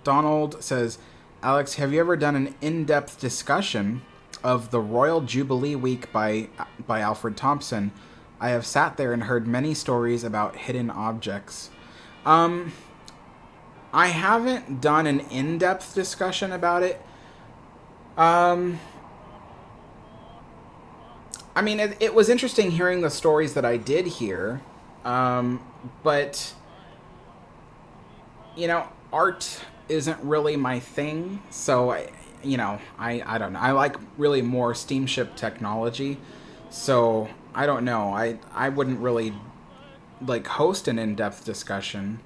Donald says, Alex, have you ever done an in-depth discussion of the Royal Jubilee Week by Alfred Thompson? I have sat there and heard many stories about hidden objects. I haven't done an in-depth discussion about it. I mean, it was interesting hearing the stories that I did hear, but, you know, art isn't really my thing, so, I don't know. I like really more steamship technology, so I don't know. I wouldn't really, like, host an in-depth discussion,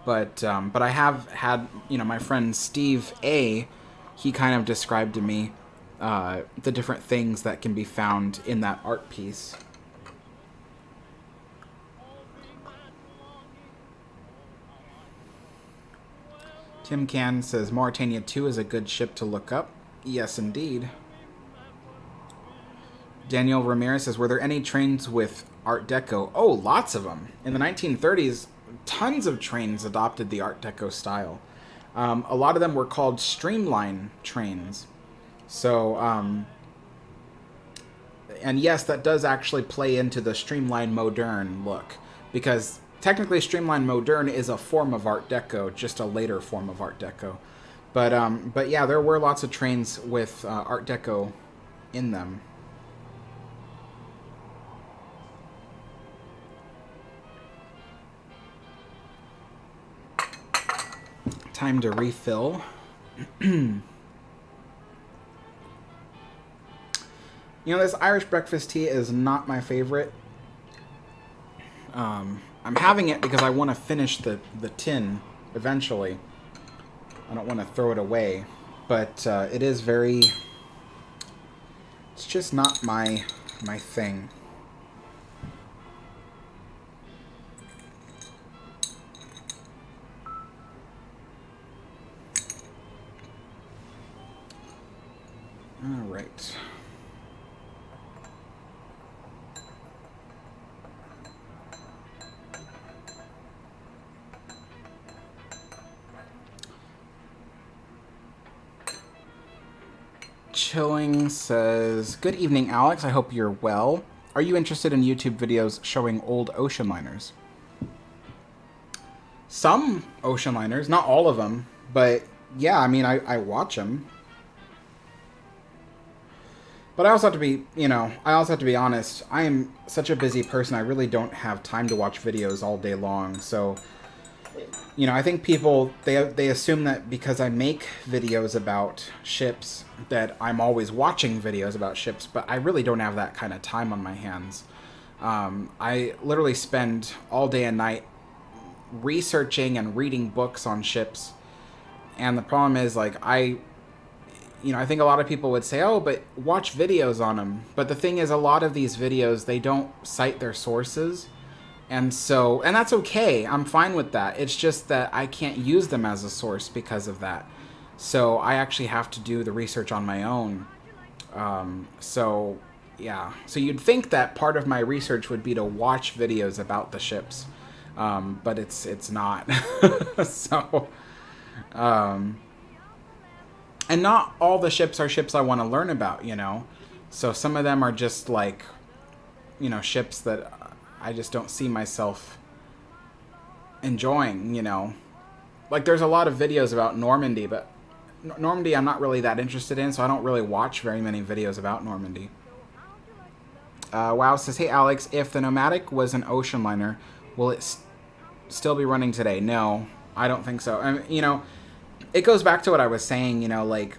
but I have had, my friend Steve A., he kind of described to me the different things that can be found in that art piece. Tim Can says, Mauretania 2 is a good ship to look up. Yes, indeed. Daniel Ramirez says, were there any trains with Art Deco? Oh, lots of them. In the 1930s, tons of trains adopted the Art Deco style. A lot of them were called streamline trains. So, and yes, that does actually play into the streamline modern look, because technically streamline modern is a form of Art Deco, just a later form of Art Deco. But yeah, there were lots of trains with Art Deco in them. Time to refill. You know, this Irish breakfast tea is not my favorite. I'm having it because I want to finish the tin eventually. I don't want to throw it away. But it is very... It's just not my thing. All right. Chilling says, "Good evening, Alex. I hope you're well. Are you interested in YouTube videos showing old ocean liners?" Some ocean liners, not all of them, but yeah, I mean, I watch them. But I also have to be, I also have to be honest. I am such a busy person. I really don't have time to watch videos all day long. So, I think people, they assume that because I make videos about ships, that I'm always watching videos about ships. But I really don't have that kind of time on my hands. I literally spend all day and night researching and reading books on ships. And the problem is, like, I think a lot of people would say, oh, but watch videos on them. But the thing is, a lot of these videos, they don't cite their sources. And that's okay. I'm fine with that. It's just that I can't use them as a source because of that. So I actually have to do the research on my own. Yeah. So you'd think that part of my research would be to watch videos about the ships. But it's not. And not all the ships are ships I want to learn about, So some of them are just like, ships that I just don't see myself enjoying, Like there's a lot of videos about Normandy, but Normandy I'm not really that interested in, so I don't really watch very many videos about Normandy. Wow says, "Hey Alex, if the Nomadic was an ocean liner, will it still be running today?" No, I don't think so. It goes back to what I was saying, like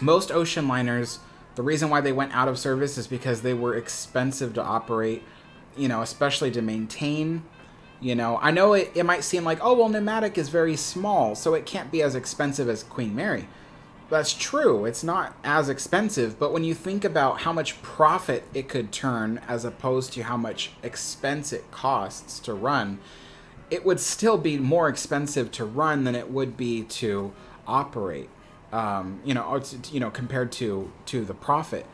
most ocean liners, the reason why they went out of service is because they were expensive to operate, especially to maintain. I know it might seem like, oh, well, Nomadic is very small, so it can't be as expensive as Queen Mary. That's true. It's not as expensive, but when you think about how much profit it could turn as opposed to how much expense it costs to run, it would still be more expensive to run than it would be to operate, compared to the profit.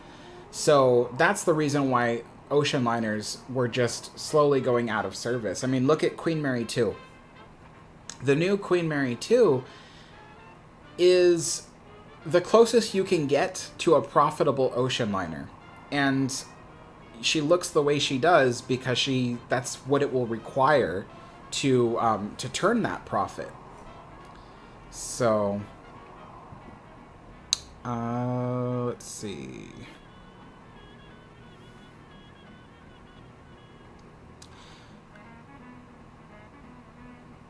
So that's the reason why ocean liners were just slowly going out of service. I mean, look at Queen Mary 2. The new Queen Mary 2 is the closest you can get to a profitable ocean liner. And she looks the way she does because that's what it will require to turn that profit. So, let's see.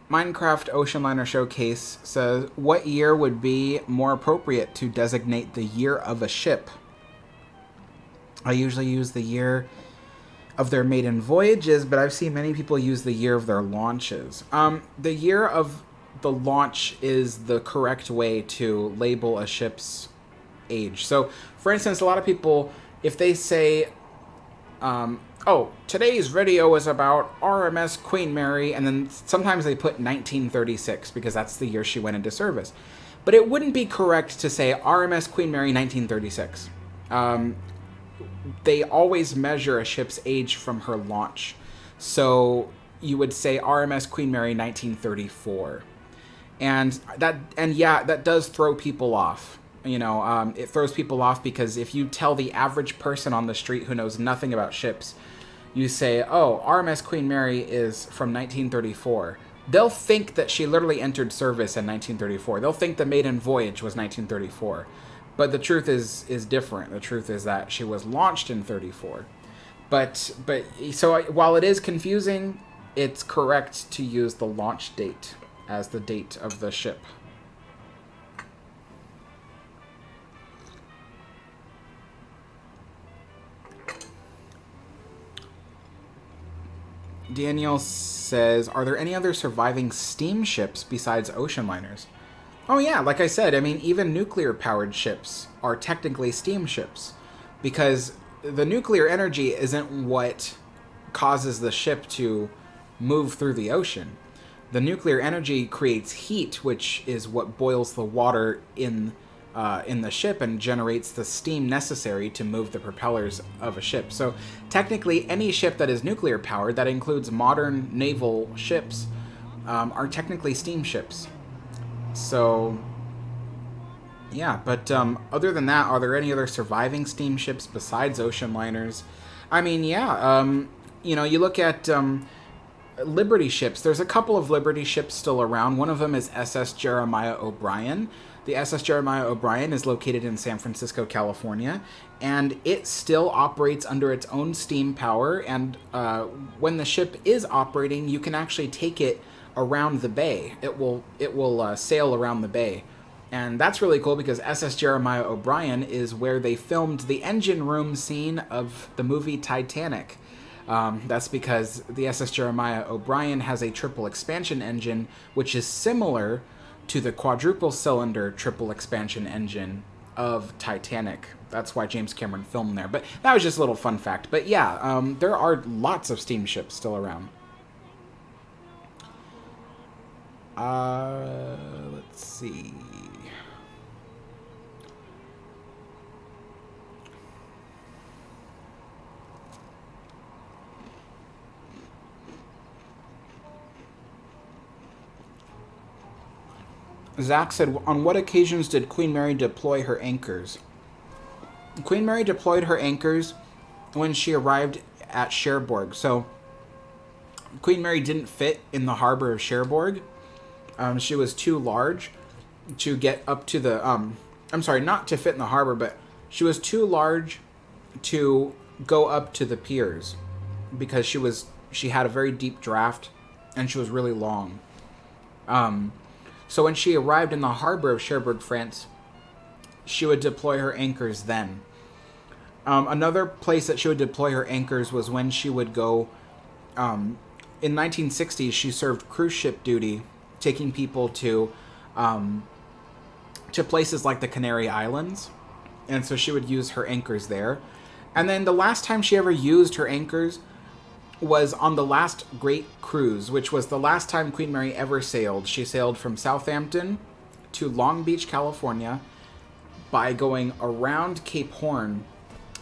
Minecraft Ocean Liner Showcase says, "What year would be more appropriate to designate the year of a ship?" I usually use the year of their maiden voyages, but I've seen many people use the year of their launches. The year of the launch is the correct way to label a ship's age. So, for instance, a lot of people, if they say, oh, today's video is about RMS Queen Mary, and then sometimes they put 1936 because that's the year she went into service. But it wouldn't be correct to say RMS Queen Mary 1936. They always measure a ship's age from her launch. So you would say RMS Queen Mary 1934. And that does throw people off. It throws people off because if you tell the average person on the street who knows nothing about ships, you say, oh, RMS Queen Mary is from 1934. they'll think that she literally entered service in 1934. They'll think the maiden voyage was 1934. But the truth is different. The truth is that she was launched in 34. But so while it is confusing, it's correct to use the launch date as the date of the ship. Daniel says, are there any other surviving steamships besides ocean liners? Oh yeah, like I said, I mean, even nuclear-powered ships are technically steamships, because the nuclear energy isn't what causes the ship to move through the ocean. The nuclear energy creates heat, which is what boils the water in the ship and generates the steam necessary to move the propellers of a ship. So technically, any ship that is nuclear powered, that includes modern naval ships, are technically steamships. So yeah, but other than that, are there any other surviving steamships besides ocean liners? I mean, yeah, you know, you look at Liberty ships. There's a couple of Liberty ships still around. One of them is SS Jeremiah O'Brien. The SS Jeremiah O'Brien is located in San Francisco, California, and it still operates under its own steam power, and when the ship is operating, you can actually take it around the bay. It will sail around the bay. And that's really cool because SS Jeremiah O'Brien is where they filmed the engine room scene of the movie Titanic. That's because the SS Jeremiah O'Brien has a triple expansion engine, which is similar to the quadruple cylinder triple expansion engine of Titanic. That's why James Cameron filmed there. But that was just a little fun fact. But yeah, there are lots of steamships still around. Let's see. Zach said, on what occasions did Queen Mary deploy her anchors? Queen Mary deployed her anchors when she arrived at Cherbourg. So Queen Mary didn't fit in the harbor of Cherbourg. She was too large to get up to the... I'm sorry, not to fit in the harbor, but she was too large to go up to the piers because she had a very deep draft and she was really long. So when she arrived in the harbor of Cherbourg, France, she would deploy her anchors then. Another place that she would deploy her anchors was when she would go... in 1960s, she served cruise ship duty, taking people to places like the Canary Islands. And so she would use her anchors there. And then the last time she ever used her anchors was on the last Great Cruise, which was the last time Queen Mary ever sailed. She sailed from Southampton to Long Beach, California, by going around Cape Horn.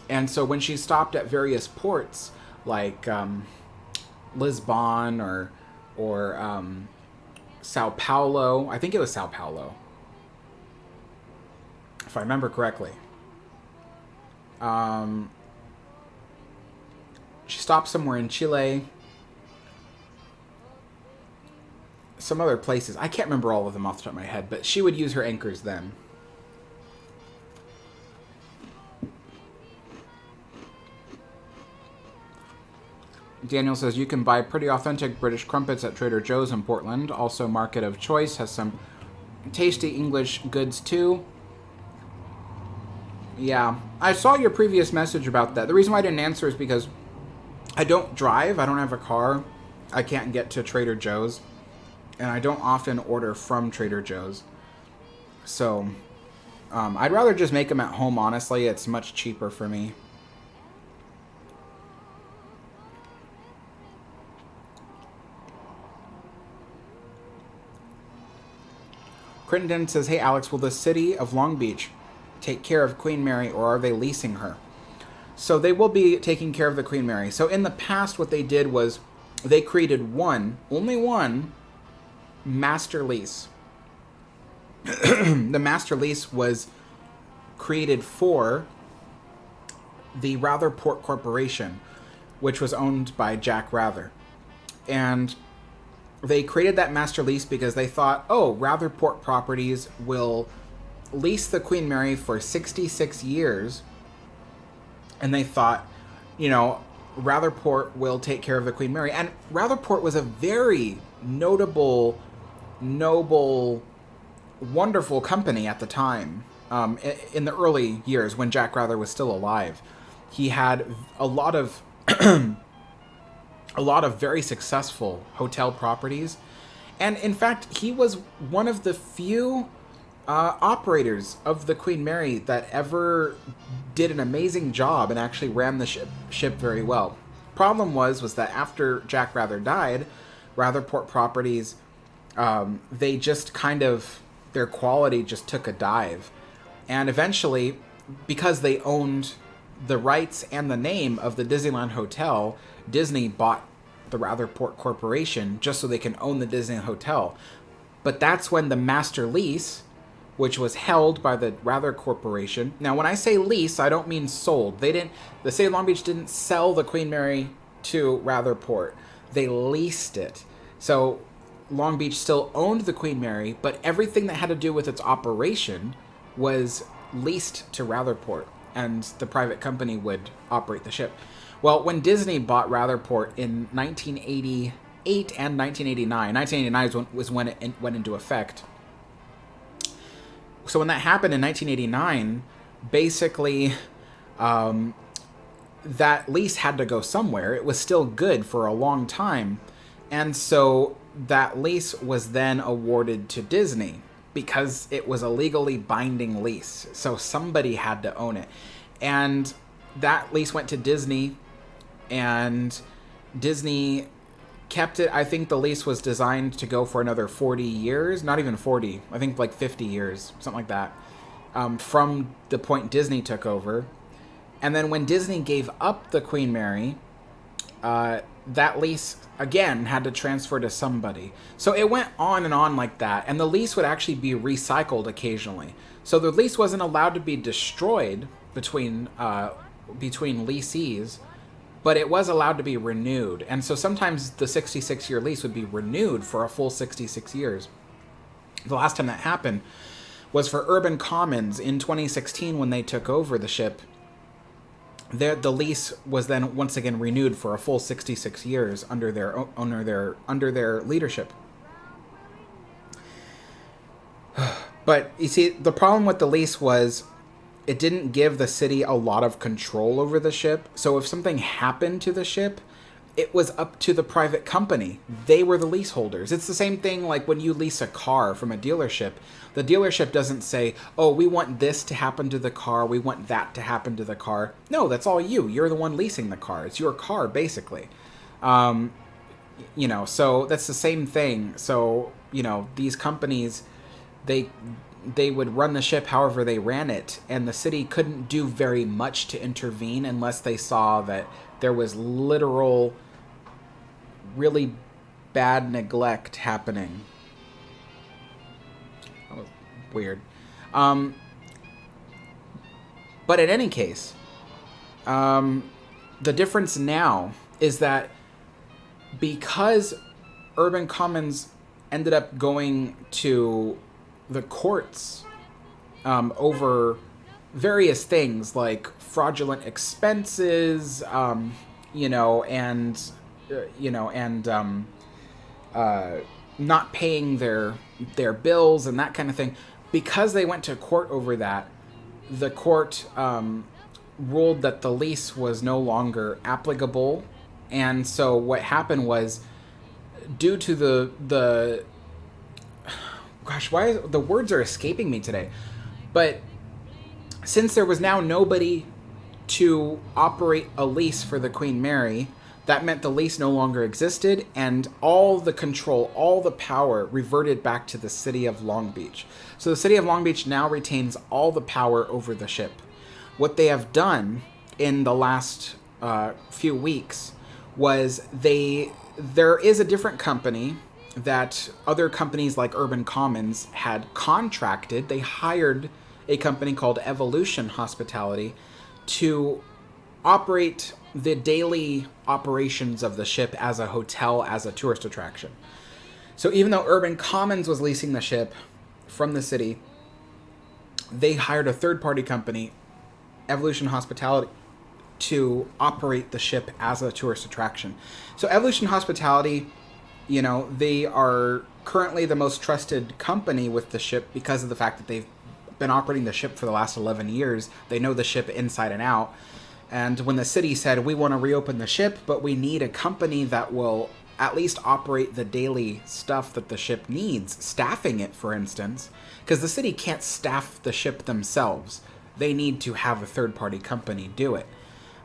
And so when she stopped at various ports, like Lisbon or Sao Paulo, I think it was Sao Paulo, if I remember correctly. She stopped somewhere in Chile. Some other places. I can't remember all of them off the top of my head, but she would use her anchors then. Daniel says, you can buy pretty authentic British crumpets at Trader Joe's in Portland. Also, Market of Choice has some tasty English goods too. Yeah, I saw your previous message about that. The reason why I didn't answer is because I don't drive, I don't have a car, I can't get to Trader Joe's, and I don't often order from Trader Joe's. So, I'd rather just make them at home, honestly. It's much cheaper for me. Crittenden says, hey Alex, will the city of Long Beach take care of Queen Mary, or are they leasing her? So they will be taking care of the Queen Mary. So in the past, what they did was they created only one master lease. The master lease was created for the Rather Port Corporation, which was owned by Jack Rather. And they created that master lease because they thought, oh, Rutherport Properties will lease the Queen Mary for 66 years. And they thought, you know, Rutherport will take care of the Queen Mary. And Rutherport was a very notable, noble, wonderful company at the time. In the early years when Jack Rather was still alive, he had a lot of very successful hotel properties, and in fact, he was one of the few operators of the Queen Mary that ever did an amazing job and actually ran the ship very well. Problem was that after Jack Rather died, Rutherport Properties, they just kind of, their quality just took a dive. And eventually, because they owned the rights and the name of the Disneyland Hotel, Disney bought the Rutherport Corporation just so they can own the Disneyland Hotel. But that's when the master lease, which was held by the Rather Corporation. Now, when I say lease, I don't mean sold. The city of Long Beach didn't sell the Queen Mary to Rutherport. They leased it. So Long Beach still owned the Queen Mary, but everything that had to do with its operation was leased to Rutherport, and the private company would operate the ship. Well, when Disney bought Rutherport in 1988 and 1989, 1989 was when it went into effect. So when that happened in 1989, basically that lease had to go somewhere. It was still good for a long time. And so that lease was then awarded to Disney because it was a legally binding lease. So somebody had to own it. And that lease went to Disney, and Disney kept it. I think the lease was designed to go for another 40 years. Not even 40. I think like 50 years, something like that, from the point Disney took over. And then when Disney gave up the Queen Mary, that lease, again, had to transfer to somebody. So it went on and on like that. And the lease would actually be recycled occasionally. So the lease wasn't allowed to be destroyed between lessees, but it was allowed to be renewed. And so sometimes the 66-year lease would be renewed for a full 66 years. The last time that happened was for Urban Commons in 2016 when they took over the ship. The lease was then once again renewed for a full 66 years under their leadership. But you see, the problem with the lease was it didn't give the city a lot of control over the ship. So if something happened to the ship, it was up to the private company. They were the leaseholders. It's the same thing like when you lease a car from a dealership. The dealership doesn't say, oh, we want this to happen to the car, we want that to happen to the car. No, that's all you. You're the one leasing the car. It's your car, basically. So that's the same thing. So, these companies, they would run the ship however they ran it, and the city couldn't do very much to intervene unless they saw that there was literal, really bad neglect happening. That was weird. But in any case, the difference now is that because Urban Commons ended up going to the courts over various things like fraudulent expenses, not paying their bills and that kind of thing. Because they went to court over that, the court ruled that the lease was no longer applicable. And so what happened was, due to the gosh, why the words are escaping me today? But since there was now nobody to operate a lease for the Queen Mary, that meant the lease no longer existed, and all the control, all the power reverted back to the city of Long Beach. So the city of Long Beach now retains all the power over the ship. What they have done in the last few weeks was there is a different company that other companies like Urban Commons had contracted. They hired a company called Evolution Hospitality to operate the daily operations of the ship as a hotel, as a tourist attraction. So even though Urban Commons was leasing the ship from the city, they hired a third-party company, Evolution Hospitality, to operate the ship as a tourist attraction. So Evolution Hospitality, you know, they are currently the most trusted company with the ship because of the fact that they've been operating the ship for the last 11 years. They know the ship inside and out. And when the city said, we want to reopen the ship, but we need a company that will at least operate the daily stuff that the ship needs, staffing it, for instance, because the city can't staff the ship themselves. They need to have a third-party company do it.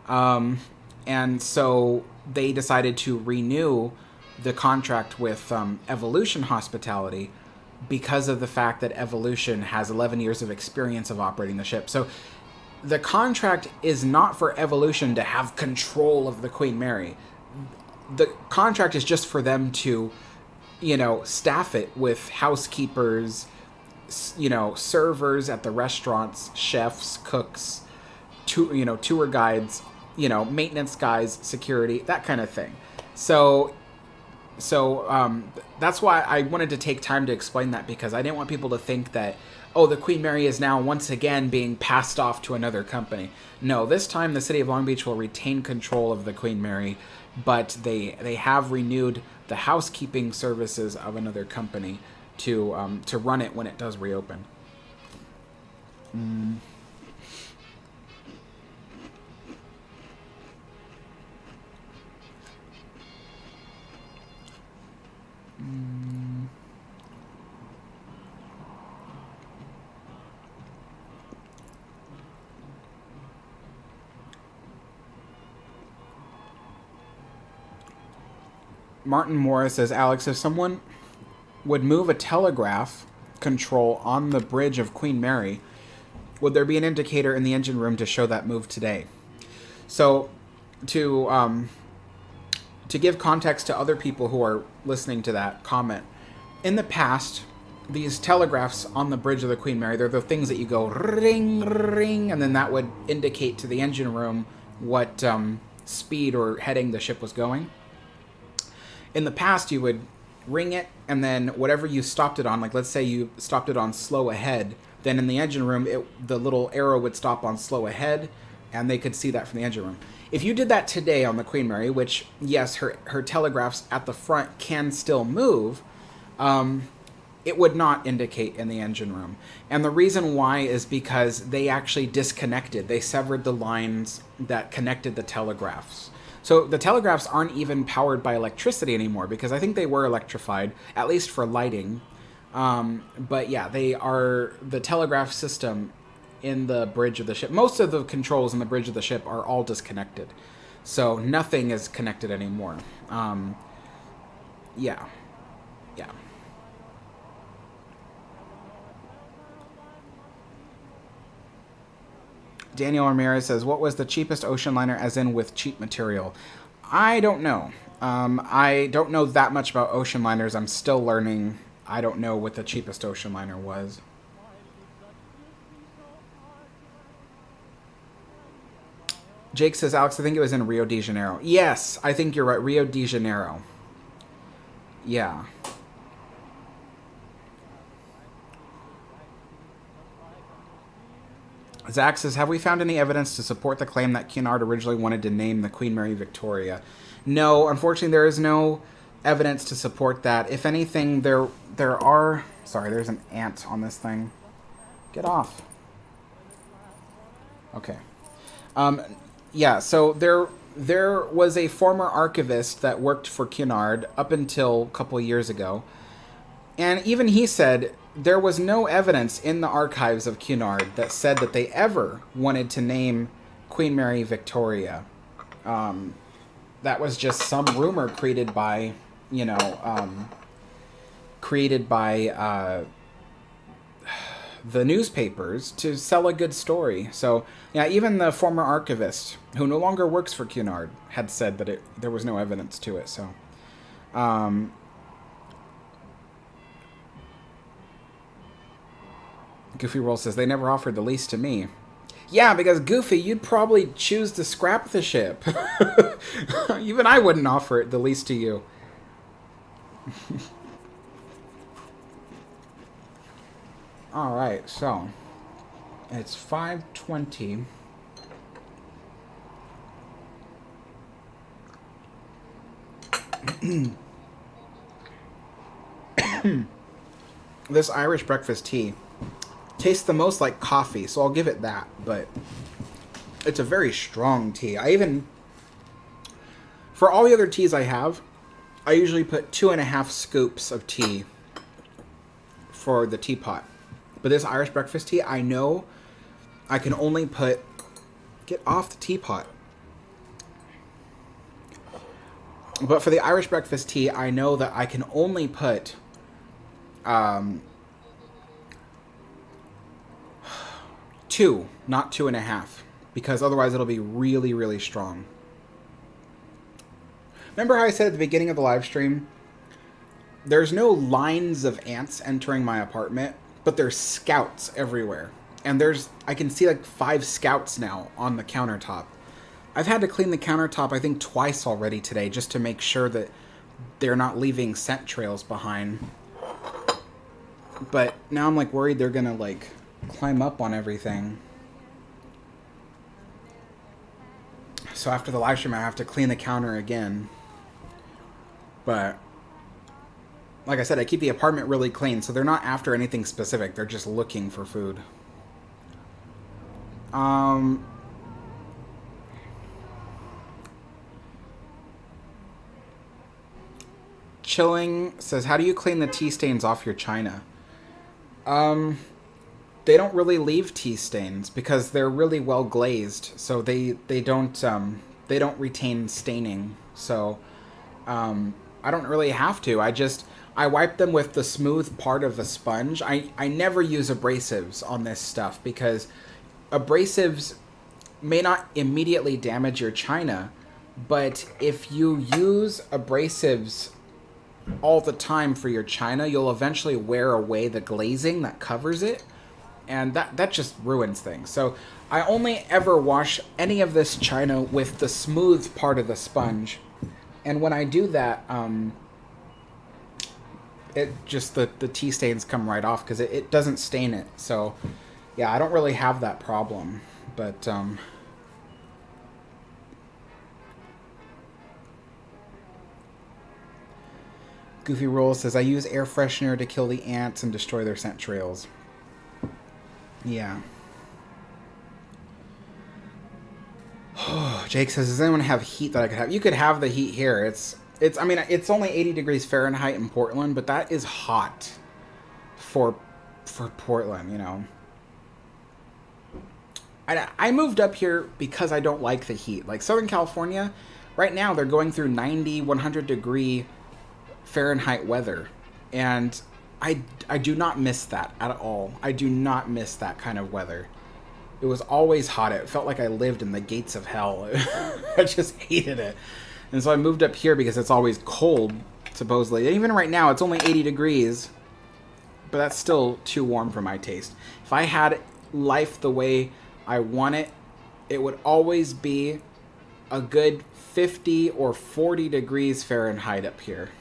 And so they decided to renew the contract with Evolution Hospitality because of the fact that Evolution has 11 years of experience of operating the ship. So the contract is not for Evolution to have control of the Queen Mary. The contract is just for them to, you know, staff it with housekeepers, you know, servers at the restaurants, chefs, cooks, tour guides, you know, maintenance guys, security, that kind of thing. So that's why I wanted to take time to explain that, because I didn't want people to think that, oh, the Queen Mary is now once again being passed off to another company. No, this time the City of Long Beach will retain control of the Queen Mary, but they have renewed the housekeeping services of another company to run it when it does reopen. Martin Morris says, Alex, if someone would move a telegraph control on the bridge of Queen Mary, would there be an indicator in the engine room to show that move today? So to give context to other people who are listening to that comment, in the past, these telegraphs on the bridge of the Queen Mary, they're the things that you go ring, ring, and then that would indicate to the engine room what speed or heading the ship was going. In the past, you would ring it, and then whatever you stopped it on, like let's say you stopped it on slow ahead, then in the engine room, the little arrow would stop on slow ahead, and they could see that from the engine room. If you did that today on the Queen Mary, which, yes, her telegraphs at the front can still move, it would not indicate in the engine room. And the reason why is because they actually disconnected. They severed the lines that connected the telegraphs. So the telegraphs aren't even powered by electricity anymore, because I think they were electrified, at least for lighting. But yeah, they are the telegraph system in the bridge of the ship. Most of the controls in the bridge of the ship are all disconnected. So nothing is connected anymore. Yeah. Daniel Ramirez says, what was the cheapest ocean liner, as in with cheap material? I don't know. I don't know that much about ocean liners. I'm still learning. I don't know what the cheapest ocean liner was. Jake says, Alex, I think it was in Rio de Janeiro. Yes, I think you're right. Rio de Janeiro. Yeah. Zach says, have we found any evidence to support the claim that Cunard originally wanted to name the Queen Mary Victoria? No, unfortunately, there is no evidence to support that. If anything, there are... Sorry, there's an ant on this thing. Get off. Okay. Yeah, so there was a former archivist that worked for Cunard up until a couple of years ago. And even he said there was no evidence in the archives of Cunard that said that they ever wanted to name Queen Mary Victoria. That was just some rumor created by, the newspapers to sell a good story. So, yeah, even the former archivist, who no longer works for Cunard, had said that there was no evidence to it. So, Goofy Roll says, they never offered the lease to me. Yeah, because Goofy, you'd probably choose to scrap the ship. Even I wouldn't offer the lease to you. Alright, so it's 5:20. This Irish breakfast tea tastes the most like coffee, so I'll give it that, but it's a very strong tea. For all the other teas I have, I usually put 2.5 scoops of tea for the teapot. But this Irish breakfast tea, I know I can only put... Get off the teapot. But for the Irish breakfast tea, I know that I can only put 2, not 2.5, because otherwise it'll be really, really strong. Remember how I said at the beginning of the live stream, there's no lines of ants entering my apartment, but there's scouts everywhere. And I can see like 5 scouts now on the countertop. I've had to clean the countertop, I think, twice already today, just to make sure that they're not leaving scent trails behind. But now I'm like worried they're gonna like climb up on everything. So after the live stream, I have to clean the counter again. But like I said, I keep the apartment really clean, so they're not after anything specific. They're just looking for food. Chilling says, how do you clean the tea stains off your china? They don't really leave tea stains because they're really well glazed, so they don't retain staining. So I don't really have to. I wipe them with the smooth part of a sponge. I never use abrasives on this stuff because abrasives may not immediately damage your china, but if you use abrasives all the time for your china, you'll eventually wear away the glazing that covers it, and that just ruins things. So I only ever wash any of this china with the smooth part of the sponge, and when I do that, it just the tea stains come right off because it doesn't stain it. So yeah, I don't really have that problem, but Goofy Roll says, I use air freshener to kill the ants and destroy their scent trails. Yeah. Jake says, does anyone have heat that I could have? You could have the heat here. I mean, it's only 80 degrees Fahrenheit in Portland, but that is hot for Portland, you know. I moved up here because I don't like the heat. Like Southern California, right now they're going through 90, 100 degree Fahrenheit weather, and I do not miss that at all. I do not miss that kind of weather. It was always hot. It felt like I lived in the gates of hell. I just hated it. And so I moved up here because it's always cold, supposedly. And even right now, it's only 80 degrees, but that's still too warm for my taste. If I had life the way I want it, it would always be a good 50 or 40 degrees Fahrenheit up here.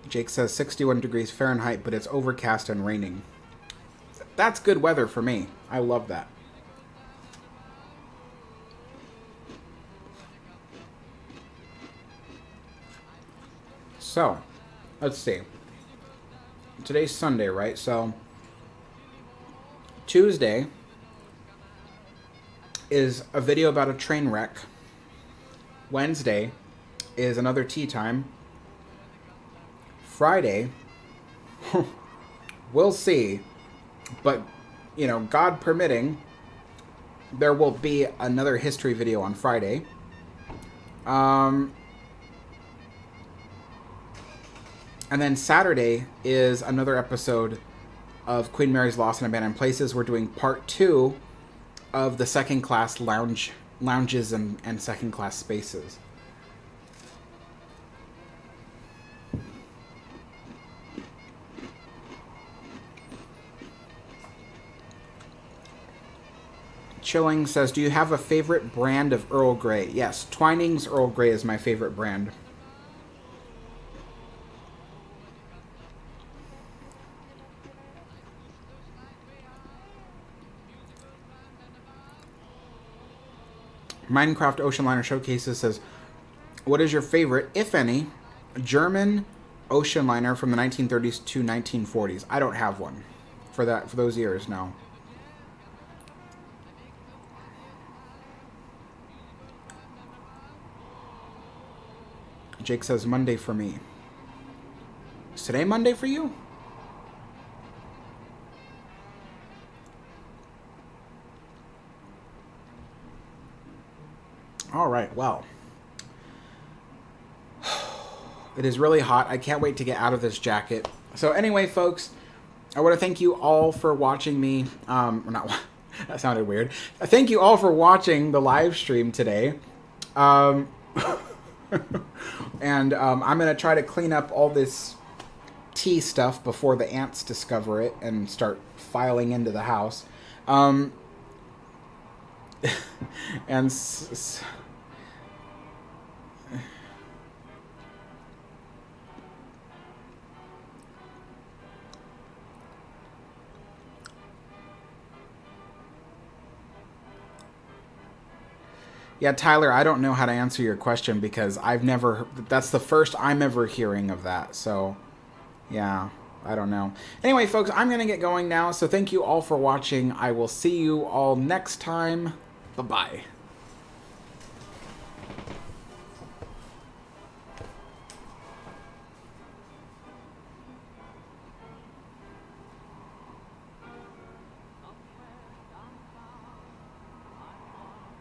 Jake says 61 degrees Fahrenheit, but it's overcast and raining. That's good weather for me. I love that. So, let's see. Today's Sunday, right? So, Tuesday is a video about a train wreck. Wednesday is another tea time. Friday, we'll see, but, you know, God permitting, there will be another history video on Friday. And And then Saturday is another episode of Queen Mary's Lost and Abandoned Places. We're doing part 2 of the second class lounges and second class spaces. Chilling says, do you have a favorite brand of Earl Grey? Yes, Twinings Earl Grey is my favorite brand. Minecraft Ocean Liner Showcases says, what is your favorite, if any, German ocean liner from the 1930s to 1940s? I don't have one for those years, no. Jake says, Monday for me. Is today Monday for you? All right, well. It is really hot. I can't wait to get out of this jacket. So anyway, folks, I want to thank you all for watching me. Not that sounded weird. Thank you all for watching the live stream today. And I'm going to try to clean up all this tea stuff before the ants discover it and start filing into the house. Yeah, Tyler, I don't know how to answer your question because that's the first I'm ever hearing of that. So, yeah, I don't know. Anyway, folks, I'm going to get going now. So thank you all for watching. I will see you all next time. Bye-bye.